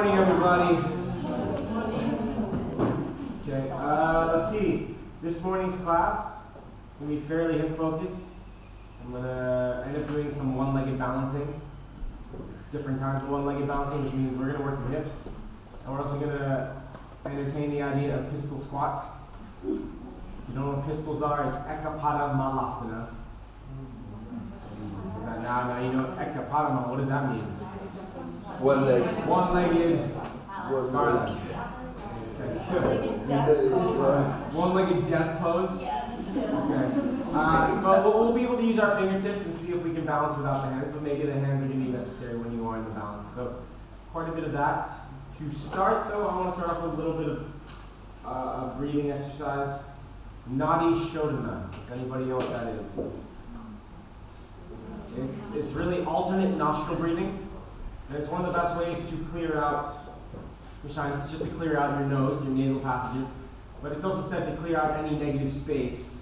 morning, everybody. Okay, let's see. This morning's class will be fairly hip focused. I'm going to end up doing some one-legged balancing, different kinds of one-legged balancing, which means we're going to work the hips. And we're also going to entertain the idea of pistol squats. If you don't know what pistols are, it's Ekapada Malasana. Now you know Ekapada. What does that mean? One-legged. One-legged. One-legged death pose. Yes. Okay. But we'll be able to use our fingertips and see if we can balance without the hands, but maybe the hands are going to be necessary when you are in the balance. So quite a bit of that. To start though, I want to start off with a little bit of a breathing exercise. Nadi Shodhana. Does anybody know what that is? It's really alternate nostril breathing. And it's one of the best ways to clear out your sinus. It's just to clear out your nose, your nasal passages. But it's also said to clear out any negative space,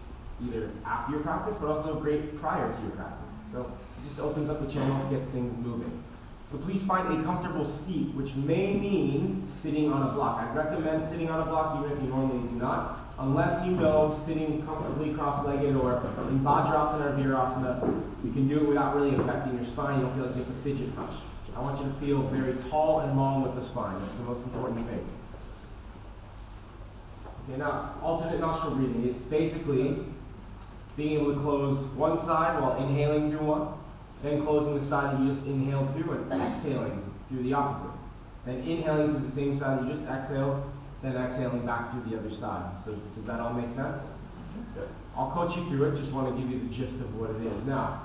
either after your practice, but also great prior to your practice. So it just opens up the channels, gets things moving. So please find a comfortable seat, which may mean sitting on a block. I'd recommend sitting on a block even if you normally do not, unless you know sitting comfortably cross-legged or in Vajrasana or Virasana, you can do it without really affecting your spine. You don't feel like you have to fidget much. I want you to feel very tall and long with the spine. That's the most important thing. Okay, now, alternate nostril breathing. It's basically being able to close one side while inhaling through one, then closing the side that you just inhaled through and exhaling through the opposite. Then inhaling through the same side you just exhaled, then exhaling back through the other side. So does that all make sense? Good. I'll coach you through it, just want to give you the gist of what it is. Now,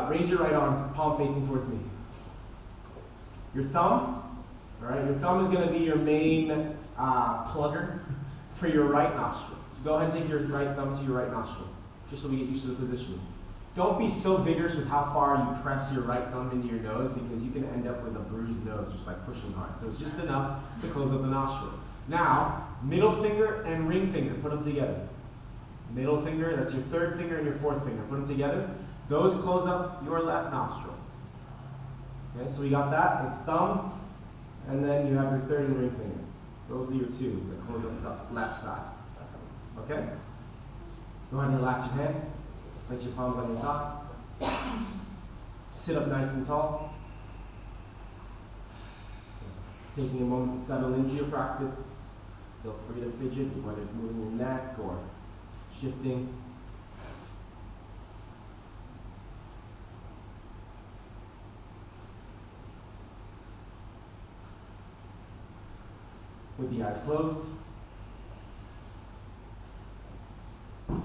raise your right arm, palm facing towards me. Your thumb, all right, your thumb is going to be your main plugger for your right nostril. So go ahead and take your right thumb to your right nostril, just so we get used to the positioning. Don't be so vigorous with how far you press your right thumb into your nose because you can end up with a bruised nose just by pushing hard. So it's just enough to close up the nostril. Now, middle finger and ring finger, put them together. Middle finger, that's your third finger and your fourth finger, put them together. Those close up your left nostril. Okay, so we got that. It's thumb, and then you have your third and ring finger. Those are your two that close up the left side. Okay? Go ahead and relax your head. Place your palms on your thigh. Sit up nice and tall. Taking a moment to settle into your practice. Feel free to fidget, whether it's moving your neck or shifting. With the eyes closed. You're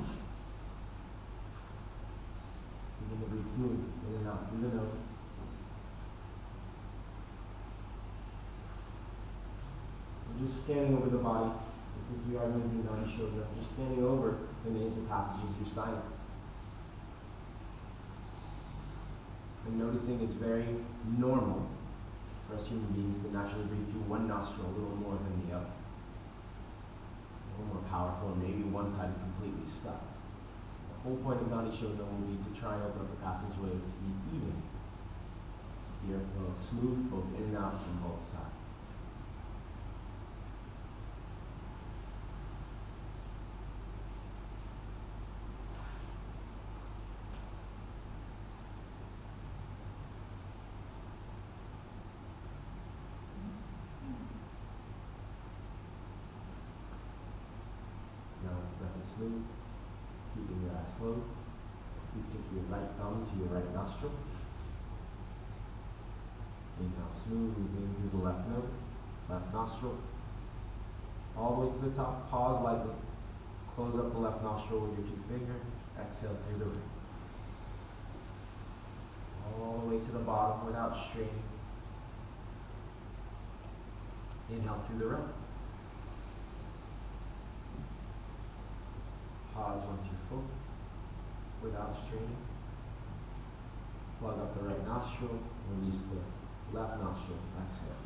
going to breathe smooth in and out through the nose. We're just standing over the body. And since we are moving Nadi Shodhana, you're standing over the nasal passages, your sinus. And noticing it's very normal for us human beings to naturally breathe through one nostril a little more than the other. A little more powerful, and maybe one side is completely stuck. The whole point of Nadi Shodhana will be to try and open up the passageways to be even. The air flow smooth both in and out from both sides. Smooth, keeping your eyes closed. Please take your right thumb to your right nostril. Inhale smooth, move in through the left nose, left nostril. All the way to the top, pause lightly. Close up the left nostril with your two fingers. Exhale through the right. All the way to the bottom without straining. Inhale through the right. Pause once you're full, without straining. Plug up the right nostril, release the left nostril, exhale.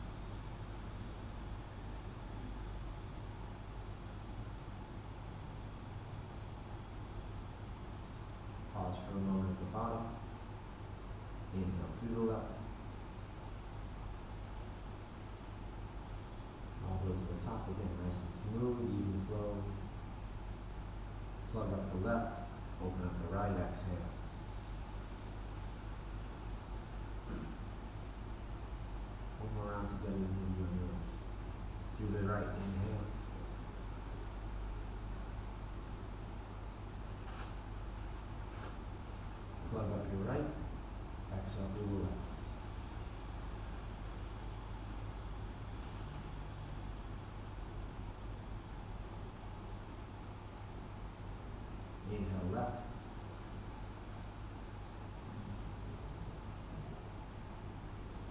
Pause for a moment at the bottom. Inhale through the left. smooth, even flow. Plug up the left, open up the right, exhale. Move around together with your nose. Through the right, inhale. Plug up your right, exhale through the left. Inhale left.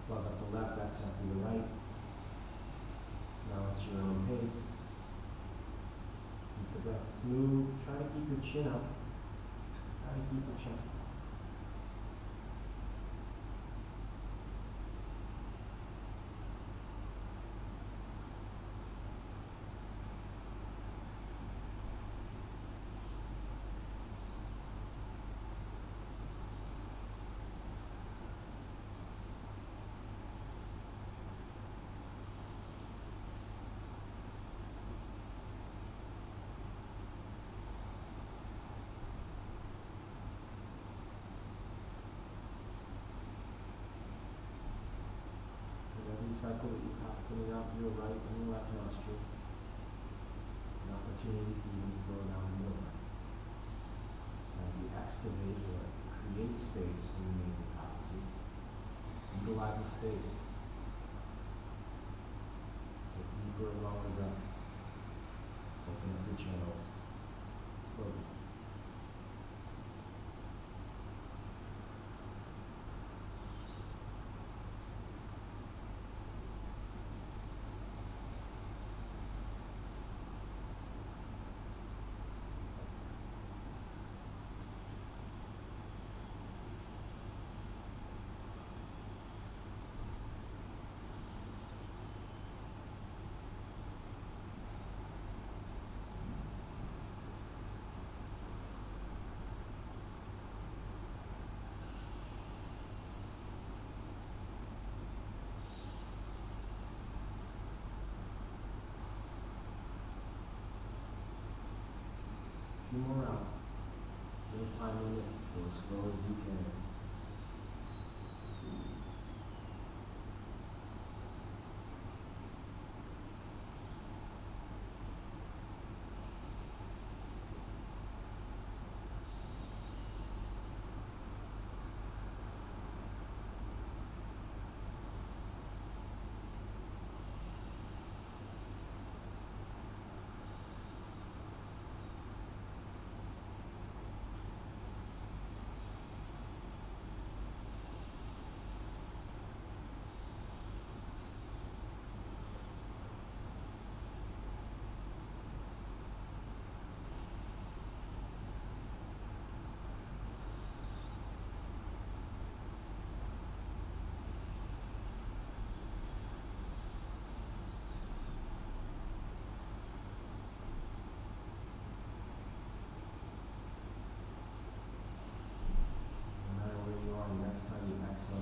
Plug up the left, exhale through the right. Now at your own pace. Keep the breath smooth. Try to keep your chin up. Try to keep your chest up. Cycle that you pass something out to your right and your left nostril. It's an opportunity to even slow down more. As you excavate or create space in the nasal passages, utilize the space. Take deeper and longer breaths. Open up your channels slowly. Few more out. No time limit. Go as slow as you can.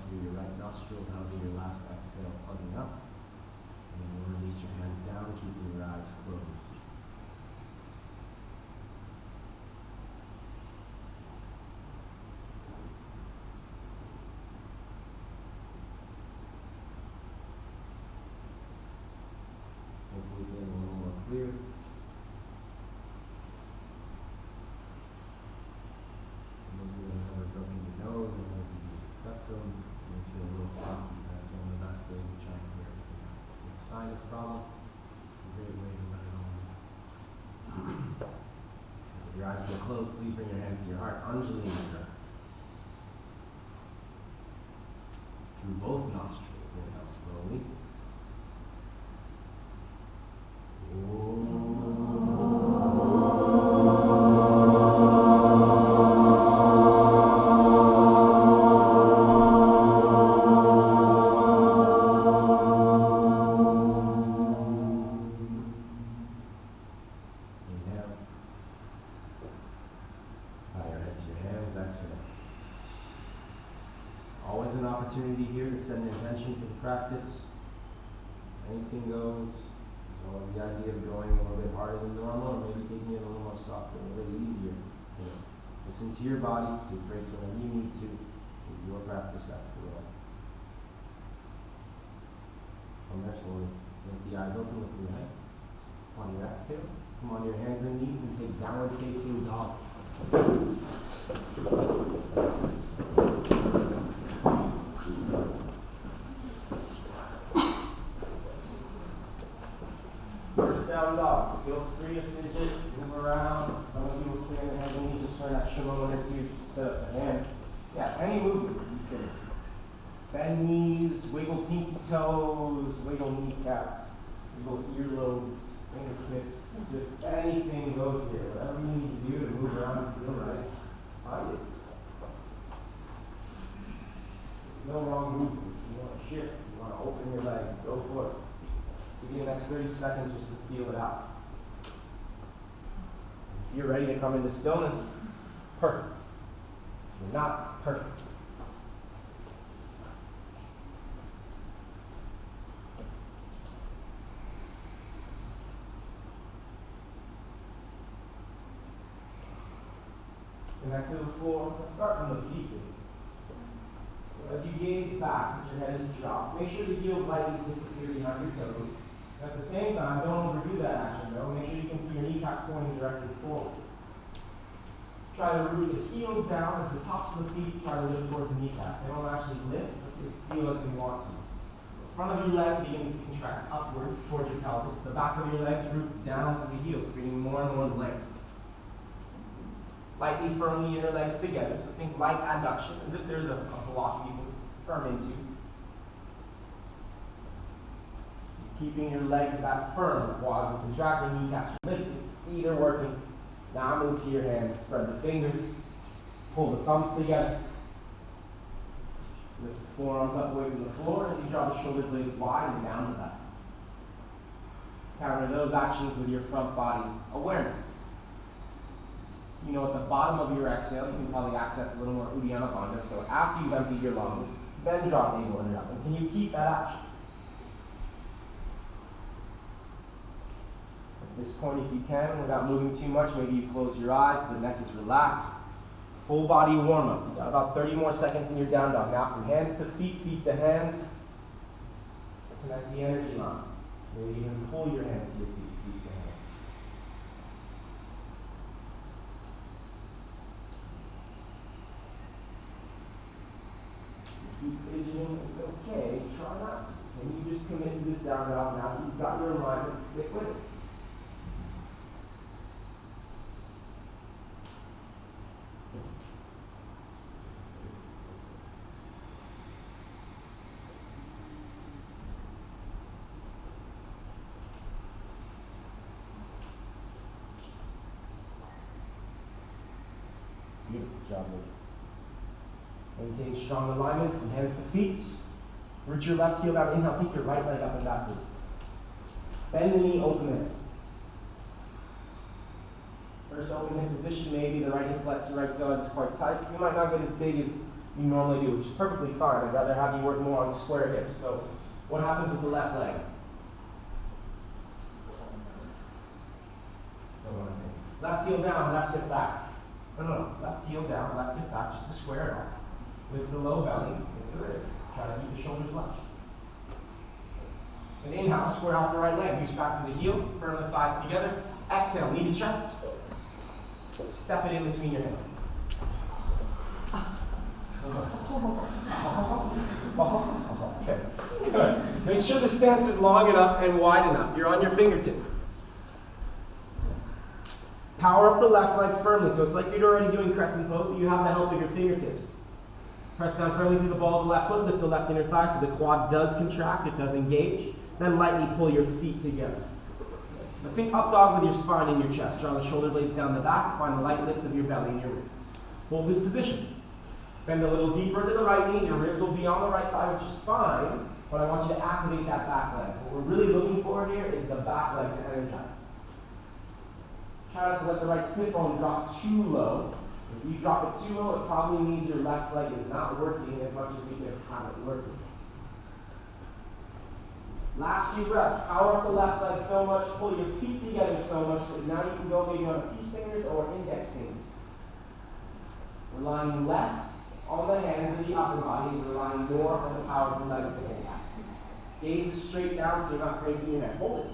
Through your right nostril, down to your last exhale, plugging up. And then you'll release your hands down, keeping your eyes closed. Hopefully feeling a little more clear. And those of you that have broken your nose or maybe the septum, you feel a little funky. That's one of the best ways to try and clear everything out. If you have a sinus problem, it's a great way to let it all out. With your eyes still closed, please bring your hands to your heart. Anjali Mudra. Through both nostrils, inhale slowly. Always an opportunity here to set an intention for the practice. Anything goes, as Well, the idea of going a little bit harder than normal, or maybe taking it a little more soft, a little bit easier. You know, listen to your body, take breaks whenever you need to, with your practice after all. From there, slowly lift the eyes open, lift your head. On your exhale, come on your hands and knees and take downward facing dog. First down dog. Feel free to fidget, move around. Some of you will stay on your hands and knees just for an extra moment or two. Set up the hand. Yeah, any movement you can. Bend knees, wiggle pinky toes, wiggle kneecaps, wiggle earlobes, fingertips. Just anything goes here. Whatever you need to do to move around and feel right, find it. No wrong movement. You want to shift, you want to open your leg, go for it. Give you the next 30 seconds just to feel it out. If you're ready to come into stillness, perfect. If you're not, perfect. Connect to the floor. Let's start from the feet. So as you gaze back, since your head is dropped, make sure the heels lightly disappear behind your toes. At the same time, don't overdo that action though. Make sure you can see your kneecaps pointing directly forward. Try to root the heels down as the tops of the feet try to lift towards the kneecaps. They don't actually lift, but they feel like they want to. The front of your leg begins to contract upwards towards your pelvis. The back of your legs root down to the heels, creating more and more length. Lightly, firmly inner legs together. So think light adduction, as if there's a block you can firm into. Keeping your legs that firm, quads are contracting, kneecaps are lifted, feet are working. Now move to your hands, spread the fingers, pull the thumbs together. Lift the forearms up away from the floor as you draw the shoulder blades wide and down the back. Counter those actions with your front body awareness. You know, at the bottom of your exhale, you can probably access a little more Uddiyana Bandha. So after you've emptied your lungs, then drop navel and up. And can you keep that action? At this point, if you can, without moving too much, maybe you close your eyes, the neck is relaxed. Full body warm up. You've got about 30 more seconds in your down dog. Now from hands to feet, feet to hands, connect the energy line. Maybe even pull your hands to your feet, feet to hands. Keep fidgeting, it's okay, try not to. And you just commit to this down dog now that you've got your alignment, stick with it. Beautiful job, Luke. Maintain strong alignment from hands to feet. Root your left heel down. Inhale, take your right leg up and backward. Bend the knee, open it. First open hip position, maybe the right hip flexor, right side is quite tight. So you might not get as big as you normally do, which is perfectly fine. I'd rather have you work more on square hips. So what happens with the left leg? Left heel down, left hip back. No. Left heel down, left hip back, just to square it off. With the low belly, with the ribs. Try to keep the shoulders left. And inhale, square off the right leg. Reach back to the heel, firm the thighs together. Exhale, knee to chest. Step it in between your hands. Okay, good. Make sure the stance is long enough and wide enough. You're on your fingertips. Power up the left leg firmly. So it's like you're already doing crescent pose, but you have the help of your fingertips. Press down firmly through the ball of the left foot, lift the left inner thigh so the quad does contract, it does engage. Then lightly pull your feet together. Now think up dog with your spine and your chest. Draw the shoulder blades down the back, find the light lift of your belly and your ribs. Hold this position. Bend a little deeper into the right knee, your ribs will be on the right thigh, which is fine, but I want you to activate that back leg. What we're really looking for here is the back leg to energize. Try not to let the right sit bone drop too low. If you drop it too low, it probably means your left leg is not working as much as we can have it working. Last few breaths. Power up the left leg so much, pull your feet together so much that now you can go maybe on peace fingers or index fingers. Relying less on the hands and the upper body and relying more on the power of the legs and hands. Gaze is straight down so you're not breaking your neck. Hold it.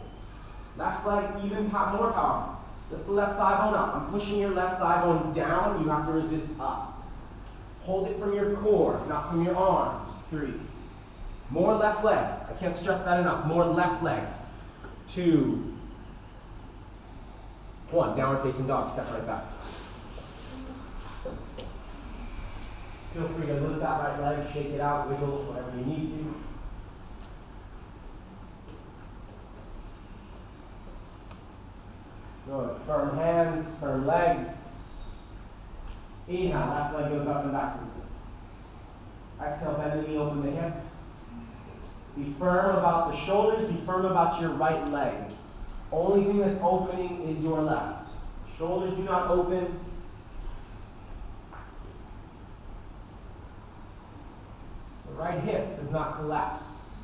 Left leg even more powerful. Lift the left thigh bone up. I'm pushing your left thigh bone down. You have to resist up. Hold it from your core, not from your arms. 3. More left leg. I can't stress that enough. More left leg. 2. 1. Downward facing dog. Step right back. Feel free to lift that right leg, shake it out, wiggle, whatever you need to. Good. Firm hands, firm legs. Inhale, left leg goes up and backwards. Exhale, bend the knee, open the hip. Be firm about the shoulders, be firm about your right leg. Only thing that's opening is your left. Shoulders do not open. The right hip does not collapse.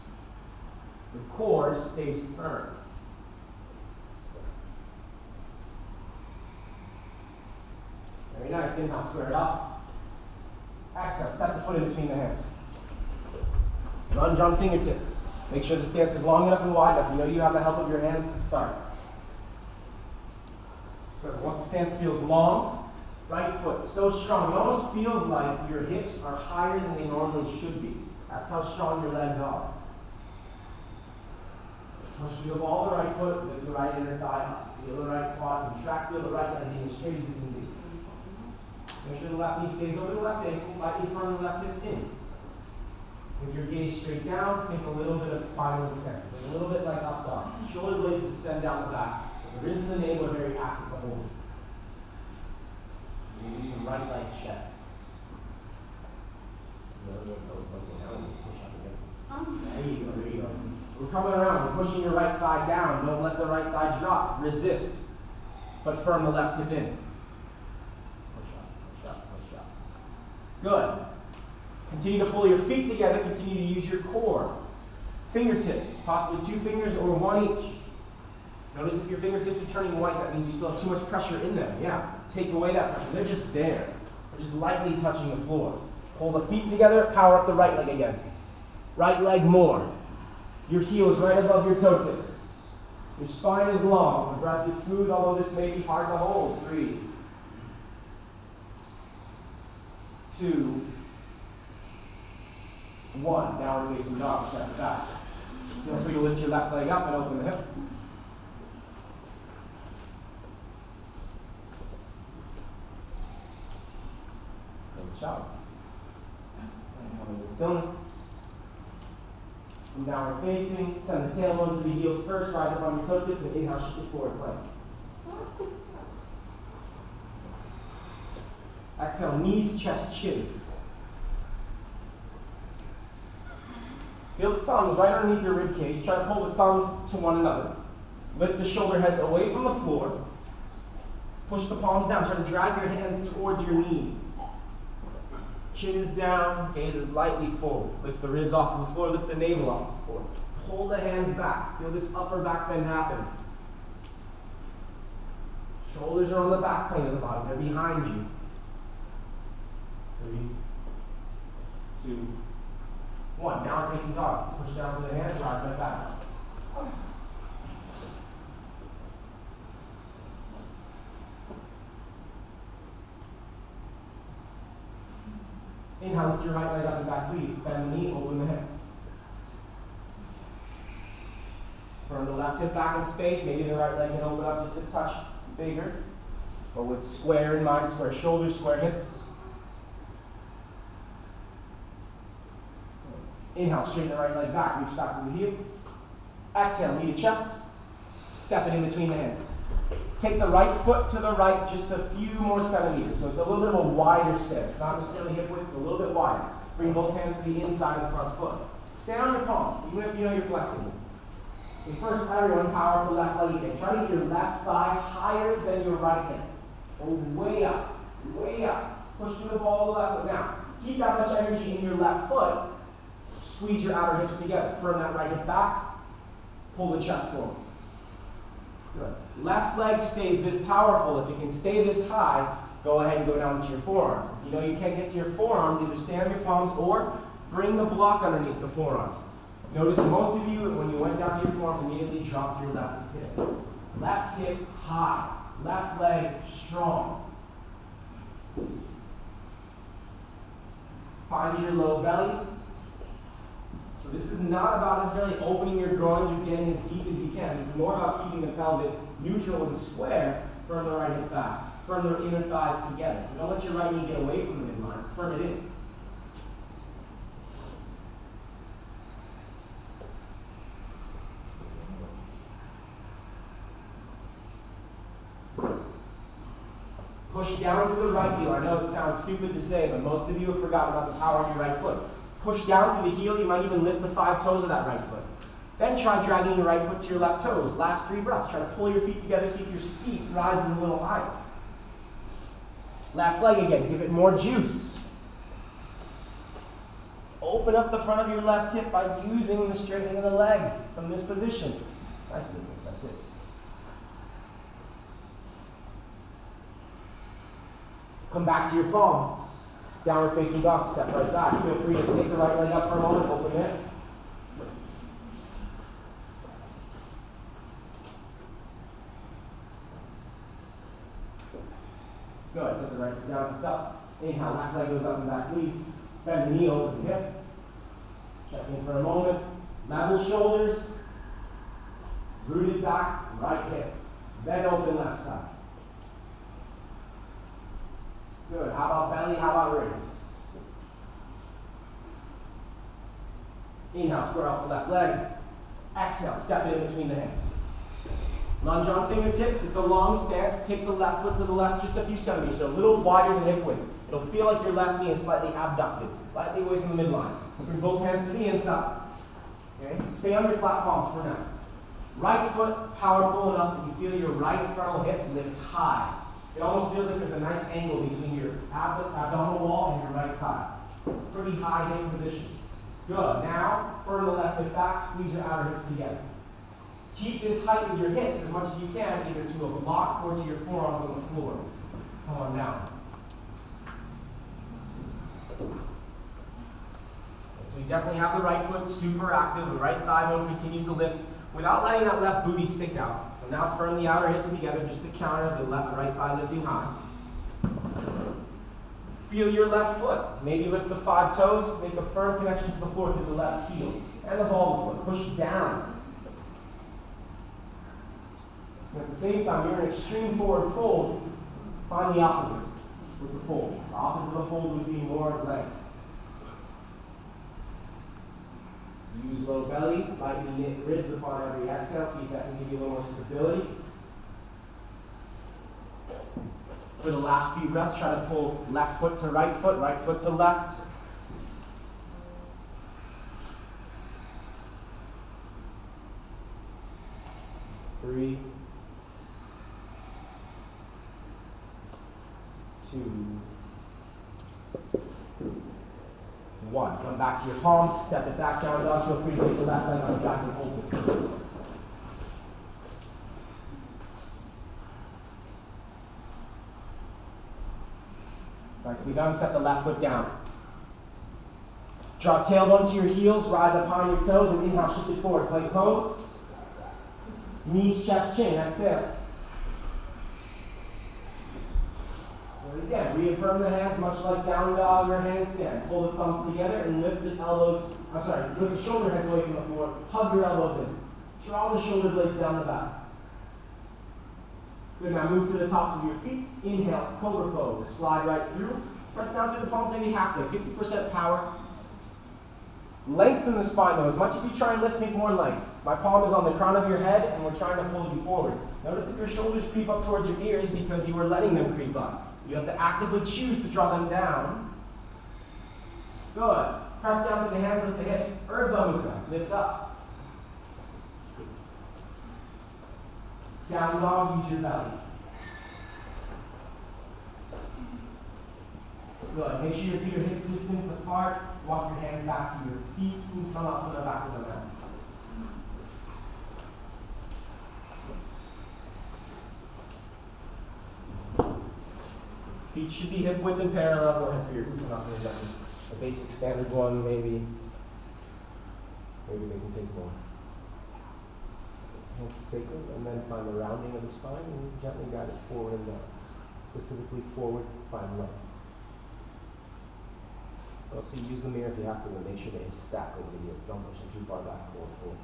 The core stays firm. Very nice. Inhale, square it up. Exhale, step the foot in between the hands. Lunge on fingertips. Make sure the stance is long enough and wide enough. You know you have the help of your hands to start. Good. Once the stance feels long, right foot so strong. It almost feels like your hips are higher than they normally should be. That's how strong your legs are. Push the ball the right foot, lift the right inner thigh up. Feel the right quad, contract, feel the right leg being as straight as it can be. Make sure the left knee stays over the left ankle, lightly firm the left hip in. With your gaze straight down, think a little bit of spinal extension. A little bit like up dog. Shoulder blades extend down the back. The ribs and the navel are very active the whole. You're going to do some right leg checks. Push up against it. There you go, there you go. We're coming around, we're pushing your right thigh down. Don't let the right thigh drop. Resist. But firm the left hip in. Push up, push up, push up. Good. Continue to pull your feet together. Continue to use your core. Fingertips, possibly 2 fingers or 1 each. Notice if your fingertips are turning white, that means you still have too much pressure in them. Yeah, take away that pressure. They're just there. They're just lightly touching the floor. Pull the feet together, power up the right leg again. Right leg more. Your heel is right above your toe tips. Your spine is long. The breath is smooth, although this may be hard to hold. 3, 2, 1. Downward facing dog, step back. Feel free to lift your left leg up and open the hip. Good job. Come into stillness. From downward facing, send the tailbone to the heels first, rise up on your toe tips, and inhale, shift forward plank. Exhale, knees, chest, chin. Feel the thumbs right underneath your rib cage. Try to pull the thumbs to one another. Lift the shoulder heads away from the floor. Push the palms down. Try to drag your hands towards your knees. Chin is down, gaze is lightly forward. Lift the ribs off of the floor, lift the navel off of the floor. Pull the hands back. Feel this upper back bend happen. Shoulders are on the back plane of the body. They're behind you. 3, 2, 1. Downward facing dog. Push down with the hands, rise right back. Inhale, lift your right leg up and back, please. Bend the knee, open the hip. Firm the left hip back in space. Maybe the right leg can open up just a touch bigger. Or with square in mind, square shoulders, square hips. Inhale, straighten the right leg back, reach back to the heel. Exhale, knee to chest. Step it in between the hands. Take the right foot to the right just a few more centimeters. So it's a little bit of a wider stance. Not necessarily hip width, a little bit wider. Bring both hands to the inside of the front foot. Stay on your palms, even if you know you're flexible. And first, everyone, power up the left leg again. Try to get your left thigh higher than your right hip. Or way up, way up. Push through the ball of the left foot. Now, keep that much energy in your left foot. Squeeze your outer hips together. Firm that right hip back. Pull the chest forward. Good. Left leg stays this powerful. If you can stay this high, go ahead and go down to your forearms. If you know you can't get to your forearms, either stand on your palms or bring the block underneath the forearms. Notice most of you, when you went down to your forearms, immediately dropped your left hip. Left hip high. Left leg strong. Find your low belly. So this is not about necessarily opening your groins or getting as deep as you can. This is more about keeping the pelvis neutral and square. Firm the right hip back. Firm the inner thighs together. So don't let your right knee get away from the midline. Firm it in. Push down to the right heel. I know it sounds stupid to say, but most of you have forgotten about the power of your right foot. Push down to the heel. You might even lift the 5 toes of that right foot. Then try dragging your right foot to your left toes. Last 3 breaths. Try to pull your feet together, see if your seat rises a little higher. Left leg again. Give it more juice. Open up the front of your left hip by using the straightening of the leg from this position. Nicely. That's it. Come back to your palms. Downward facing dog, step right back. Feel free to take the right leg up for a moment, open it. Good, set the right foot down, it's up. Inhale, left leg goes up and back, please. Bend the knee, open the hip. Check in for a moment. Level shoulders. Rooted back, right hip. Then open left side. Good. How about belly? How about ribs? Inhale, square off the left leg. Exhale, step it in between the hands. Lunge on fingertips. It's a long stance. Take the left foot to the left just a few centimeters, so a little wider than hip width. It'll feel like your left knee is slightly abducted, slightly away from the midline. Bring both hands to the inside. Okay? Stay on your flat palms for now. Right foot powerful enough that you feel your right frontal hip lift high. It almost feels like there's a nice angle between your abdominal wall and your right thigh. Pretty high hip position. Good. Now, firm the left hip back, squeeze your outer hips together. Keep this height with your hips as much as you can, either to a block or to your forearms on the floor. Come on down. So we definitely have the right foot super active. The right thigh bone continues to lift without letting that left booty stick out. So now firm the outer hips together just to counter the right thigh lifting high. Feel your left foot. Maybe lift the 5 toes. Make a firm connection to the floor through the left heel. And the ball of the foot. Push down. And at the same time, you're in extreme forward fold. Find the opposite with the fold. The opposite of a fold would be more length. Use low belly, lightly knit ribs upon every exhale. See if that can give you a little more stability. For the last few breaths, try to pull left foot to right foot to left. Three, 2, 1. Come back to your palms, step it back down, dog. Feel free to take the left leg on back and open. Nicely done. Set the left foot down. Drop tailbone to your heels, rise upon your toes, and inhale, shift it forward. Plank pose. Knees, chest, chin. Exhale. Again, reaffirm the hands, much like down dog or handstand. Pull the thumbs together and lift the elbows, lift the shoulder heads away from the floor. Hug your elbows in. Draw the shoulder blades down the back. Good, now move to the tops of your feet. Inhale, cobra pose. Slide right through. Press down through the palms, maybe halfway, 50% power. Lengthen the spine though. As much as you try and lift, think more length. My palm is on the crown of your head and we're trying to pull you forward. Notice if your shoulders creep up towards your ears because you are letting them creep up. You have to actively choose to draw them down. Good. Press down to the hands with the hips. Urdhva Mukha. Lift up. Down dog, use your belly. Good. Make sure your feet are hips distance apart. Walk your hands back to your feet. Uttanasana, back to the mat. Feet should be hip width and parallel. Go ahead for your Uttanasana adjustments. A basic standard one, maybe. Maybe they can take more. Hands to sacrum, and then find the rounding of the spine and gently guide it forward and down. Specifically forward, find length. Also use the mirror if you have to, and make sure the hips stack over the heels. Don't push them too far back or forward.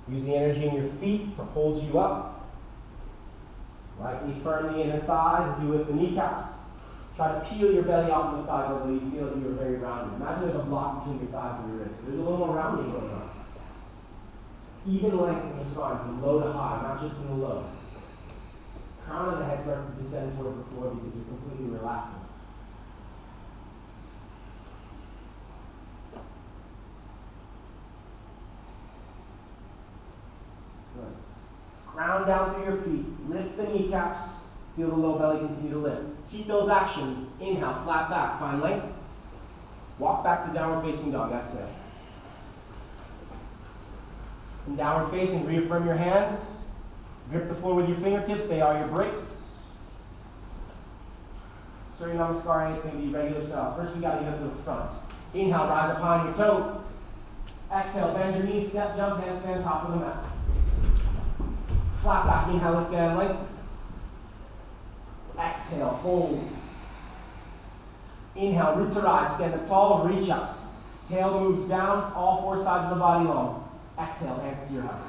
Use the energy in your feet to hold you up. Lightly firm the inner thighs as you lift the kneecaps. Try to peel your belly off of the thighs, although you feel that you are very rounded. Imagine there's a block between your thighs and your ribs. There's a little more rounding going on. Even length in the spine from low to high, not just in the low. Crown of the head starts to descend towards the floor because you're completely relaxing. Good. Ground down through your feet. Lift the kneecaps. Feel the low belly continue to lift. Keep those actions. Inhale, flat back, find length. Walk back to downward facing dog. Exhale. In downward facing, reaffirm your hands. Grip the floor with your fingertips. They are your brakes. Surya Namaskar, it's going to be regular style. First, we got to get up to the front. Inhale, rise up high on your toe. Exhale, bend your knees, step, jump, handstand, top of the mat. Flat back, inhale, lift and length. Exhale, fold. Inhale, root to rise, stand up tall, reach up. Tail moves down, all four sides of the body long. Exhale, hands to your heart.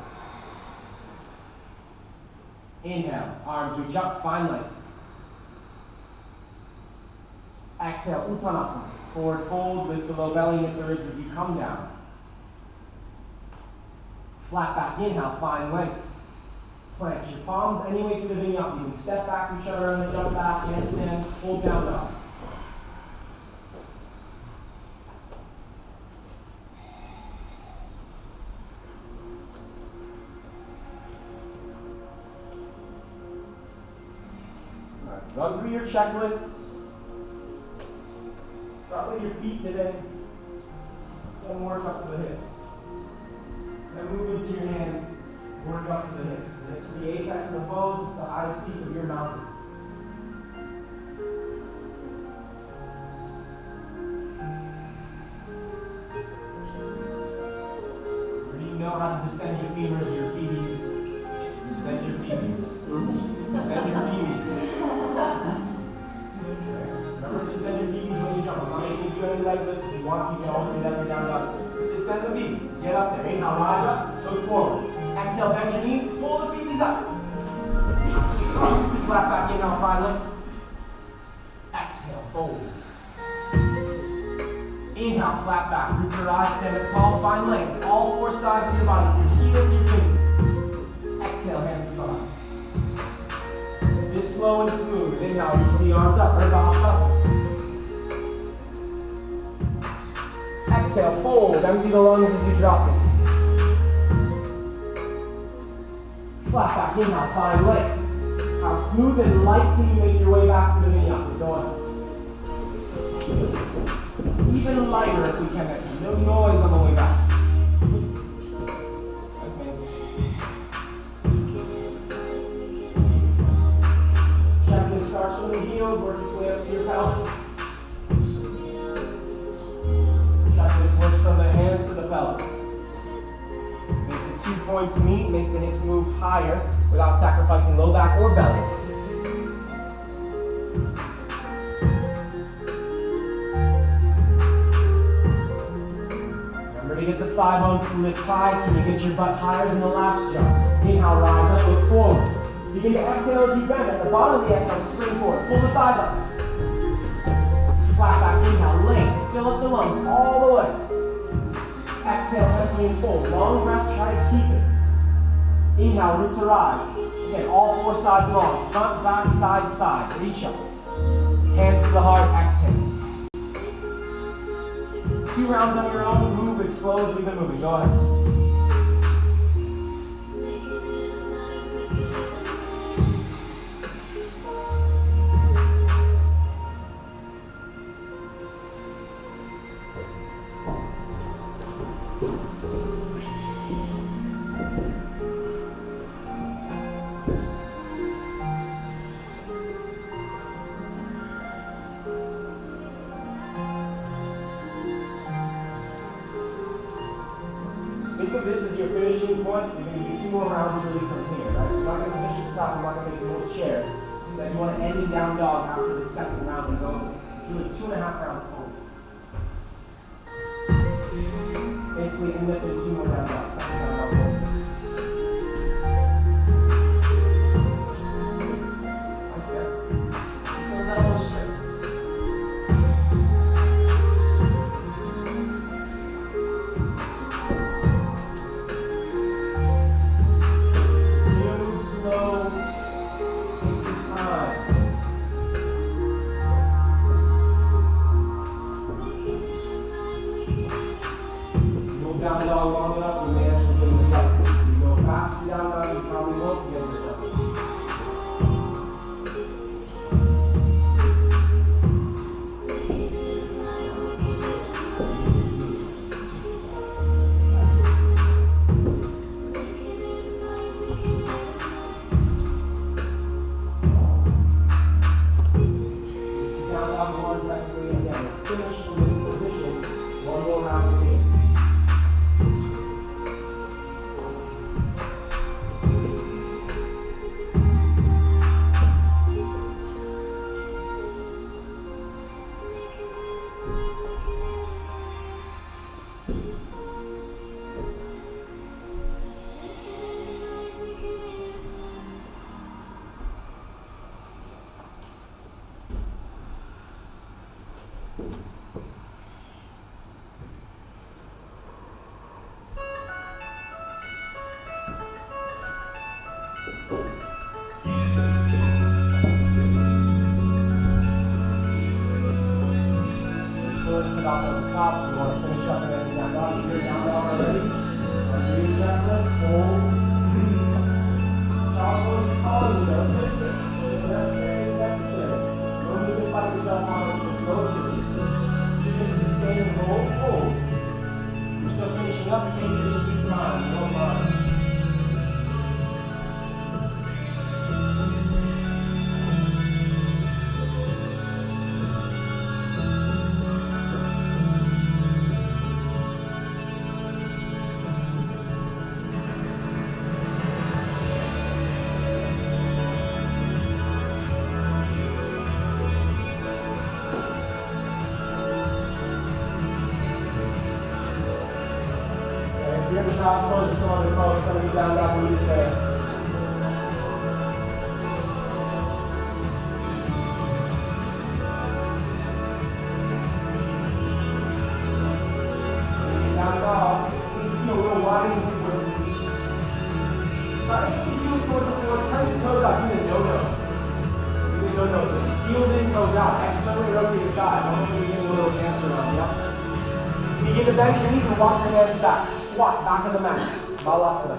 Inhale, arms reach up, find length. Exhale, Uttanasana. Forward fold, lift the low belly, lift the ribs as you come down. Flat back, inhale, find length. Plank your palms any way through the vinyasa. You can step back, reach around, and jump back, handstand, hold down dog. Run through your checklist. Start with your feet today. Then work up to the hips. Then move into your hands. Work up to the hips. The hips are the apex of the pose. It's the highest peak of your mountain. You know how to descend your femurs, your phoebes. Descend your phoebes. Descend your phoebes. Remember to descend your phoebes when you jump. I'm not making you do any leg lifts. If you want to, you can always do that when you're down dog. Descend the phoebes. Get up there. Inhale, rise up. Look forward. Exhale, bend your knees. Pull the phoebes up. Flat back, inhale, finally. Exhale, fold. Inhale, flat back. Roots to rise, stand up tall, find length. All four sides of your body. Your heels to your fingers. Exhale, hands to the heart. This slow and smooth. Inhale, reach the arms up. Urdhva Hastasana. Exhale, fold. Empty the lungs as you drop it. Flat back, inhale, find length. How smooth and light can you make your way back to the vinyasa? Go ahead. Even lighter if we can next time. No noise on the way back. Nice, man. Checklist starts from the heels, works its way up to your pelvis. Checklist works from the hands to the pelvis. Make the 2 points meet, make the hips move higher without sacrificing low back or belly. Remember to get the thigh bones to lift high. Can you get your butt higher than the last jump? Inhale, rise up, look forward. Begin to exhale as you bend. At the bottom of the exhale, spring forward. Pull the thighs up. Flat back, inhale, length. Fill up the lungs all the way. Exhale, empty and fold. Long breath, try to keep it. Inhale, root to rise. Again, all four sides long. Front, back, side, side. Reach up. Hands to the heart, exhale. 2 rounds on your own. Move as slow as we've been moving. Go ahead. Think of this as your finishing point. You're going to do 2 more rounds really from here, right? So you're not going to finish at the top, you're not going to make a little chair. So you want to end in down dog after the second round is over. It's really 2.5 rounds total. Basically, end up in 2 more down dogs, second down dog. One step. Goes out almost straight. Down dog long enough, you may actually get an adjustment. If you go fast down dog, you probably won't get an adjustment. Down dog one, technically, again, finish from this position. 1 more round from here. Took off at the top. You want to finish up and then down dog. You're down dog already. Do your checklist. Hold. Charles Rose is calling you though. Take it. It's necessary. It's necessary. You don't need to fight yourself on it. Just go to it. You can sustain and hold. Hold. You're still finishing up. Take your sweet time. You don't mind. If you have a child's pose or some other pose, it's going to be down dog when you say it. Down dog, you feel a little wide in the heels. Try to get the heels towards the floor, turn your toes out, do the no-no. Do the no-no. Heels in, toes out. Externally rotate your thighs. I'm hoping you're getting a little dance around, yeah? Begin to bend your knees and walk your hands back. Squat back on the mat. Balasana.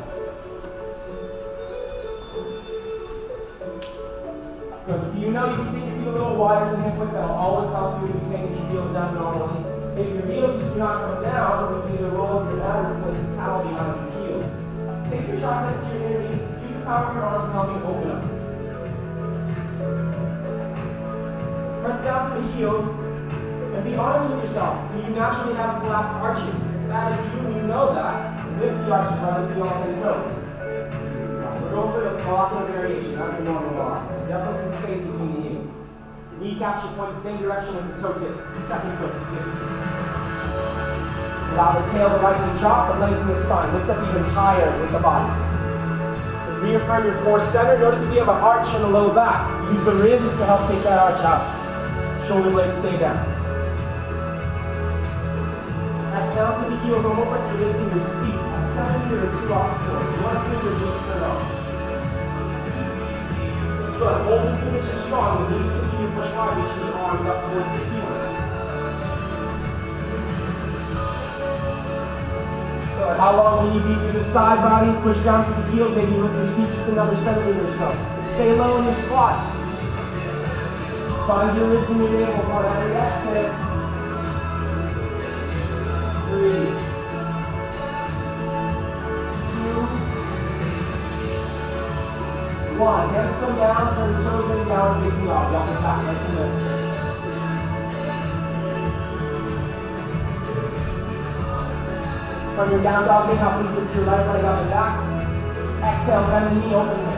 Good. So you know you can take your feet a little wider than hip width. That'll always help you if you can't get your heels down normally. If your heels just do not come down, you can either roll up your mat or place a towel behind your heels. Take your triceps to your inner knees. Use the power of your arms and help you open up. Press down to the heels. And be honest with yourself. Do you naturally have collapsed arches? If that is you and you know that, lift the arches rather than the on the toes. We're going for the Balasana variation, not your normal Balasana. So definitely some space between the heels. Kneecaps should point the same direction as the toe tips, the second toe specifically. Allow the tail to lightly drop, but lengthen the spine. Lift up even higher with the body. Reaffirm your core center. Notice if you have an arch on the low back, use the ribs to help take that arch out. Shoulder blades stay down. Press down to the heels, almost like you're lifting your seat. At 70 or 2 off the floor. You want to feel your knees turn off. Good. Hold this position strong. The knees continue to push hard, reaching the arms up towards the ceiling. Good. How long will you be through the side body? Push down to the heels. Maybe lift your seat just another centimeter or so. And stay low in your squat. Find your rhythm in your navel on every exhale. 3, 2, 1. Hands come down, turn the toes in, down, facing off. Walk it back, nice and good. From your down dog, inhale, please lift your right leg up and back. Exhale, bend the knee, open it.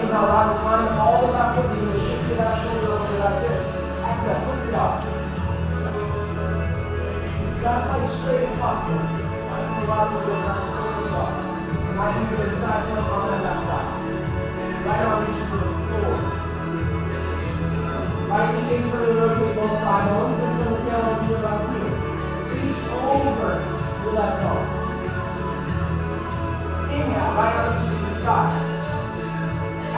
Inhale, rise and climb all the left foot. You're going to shift your left shoulder over your left hip. Exhale, flip it off. You gotta fight straight and possible. Find the bottom of your left foot. Now you do the side jump on the left side. Right arm reaches to the floor. Right knee in for the rotate both thigh bones. And from the tailbone to your left heel. Reach over your left arm. Inhale, right arm reaches to the sky.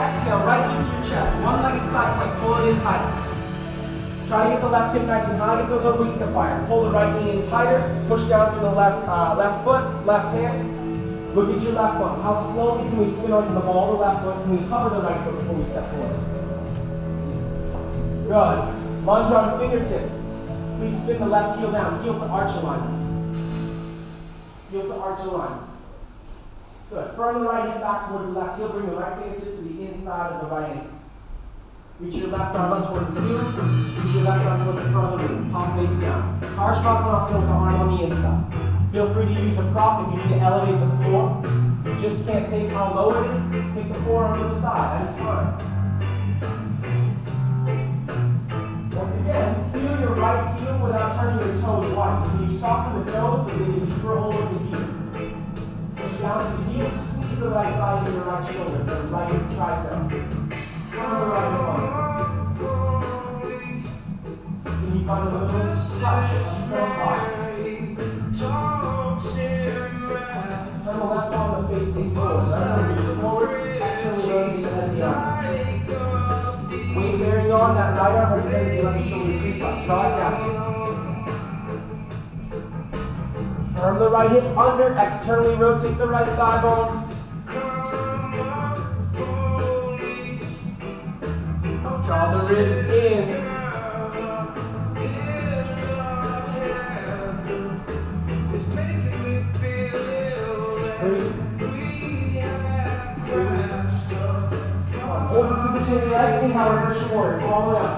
Exhale, right knee to your chest. One-legged side plank, pull it in tight. Try to get the left hip nice and high, get those obliques to fire. Pull the right knee in tighter, push down through the left foot, left hand. Look at your left foot. How slowly can we spin onto the ball of the left foot? Can we cover the right foot before we step forward? Good. Lunge on fingertips. Please spin the left heel down, heel to arch alignment. Heel to arch alignment. Good. Firm the right hip back towards the left heel. Bring the right fingertips to the inside of the right ankle. Reach your left arm up towards the ceiling. Reach your left arm towards the front of the room. Palm face down. Parsvakonasana with the arm on the inside. Feel free to use a prop if you need to elevate the floor. You just can't take how low it is. Take the forearm to the thigh. That is fine. Once again, feel your right heel without turning your toes wide. So you soften the toes, but then you deeper hold with the heel. Push down to the heel. Squeeze the right thigh into your right shoulder. The right tricep. Turn the right hip on. Can you find a little touch of front body? Turn the left arm to face the forward. Right arm reach forward, externally rotate the head of the arm. Weight bearing on that right arm has a tendency to let the shoulder creep up. Draw it down. Firm the right hip under, externally rotate the right thigh bone. Draw the ribs in. Hold this position right, inhale, reverse your warrior, all the way up.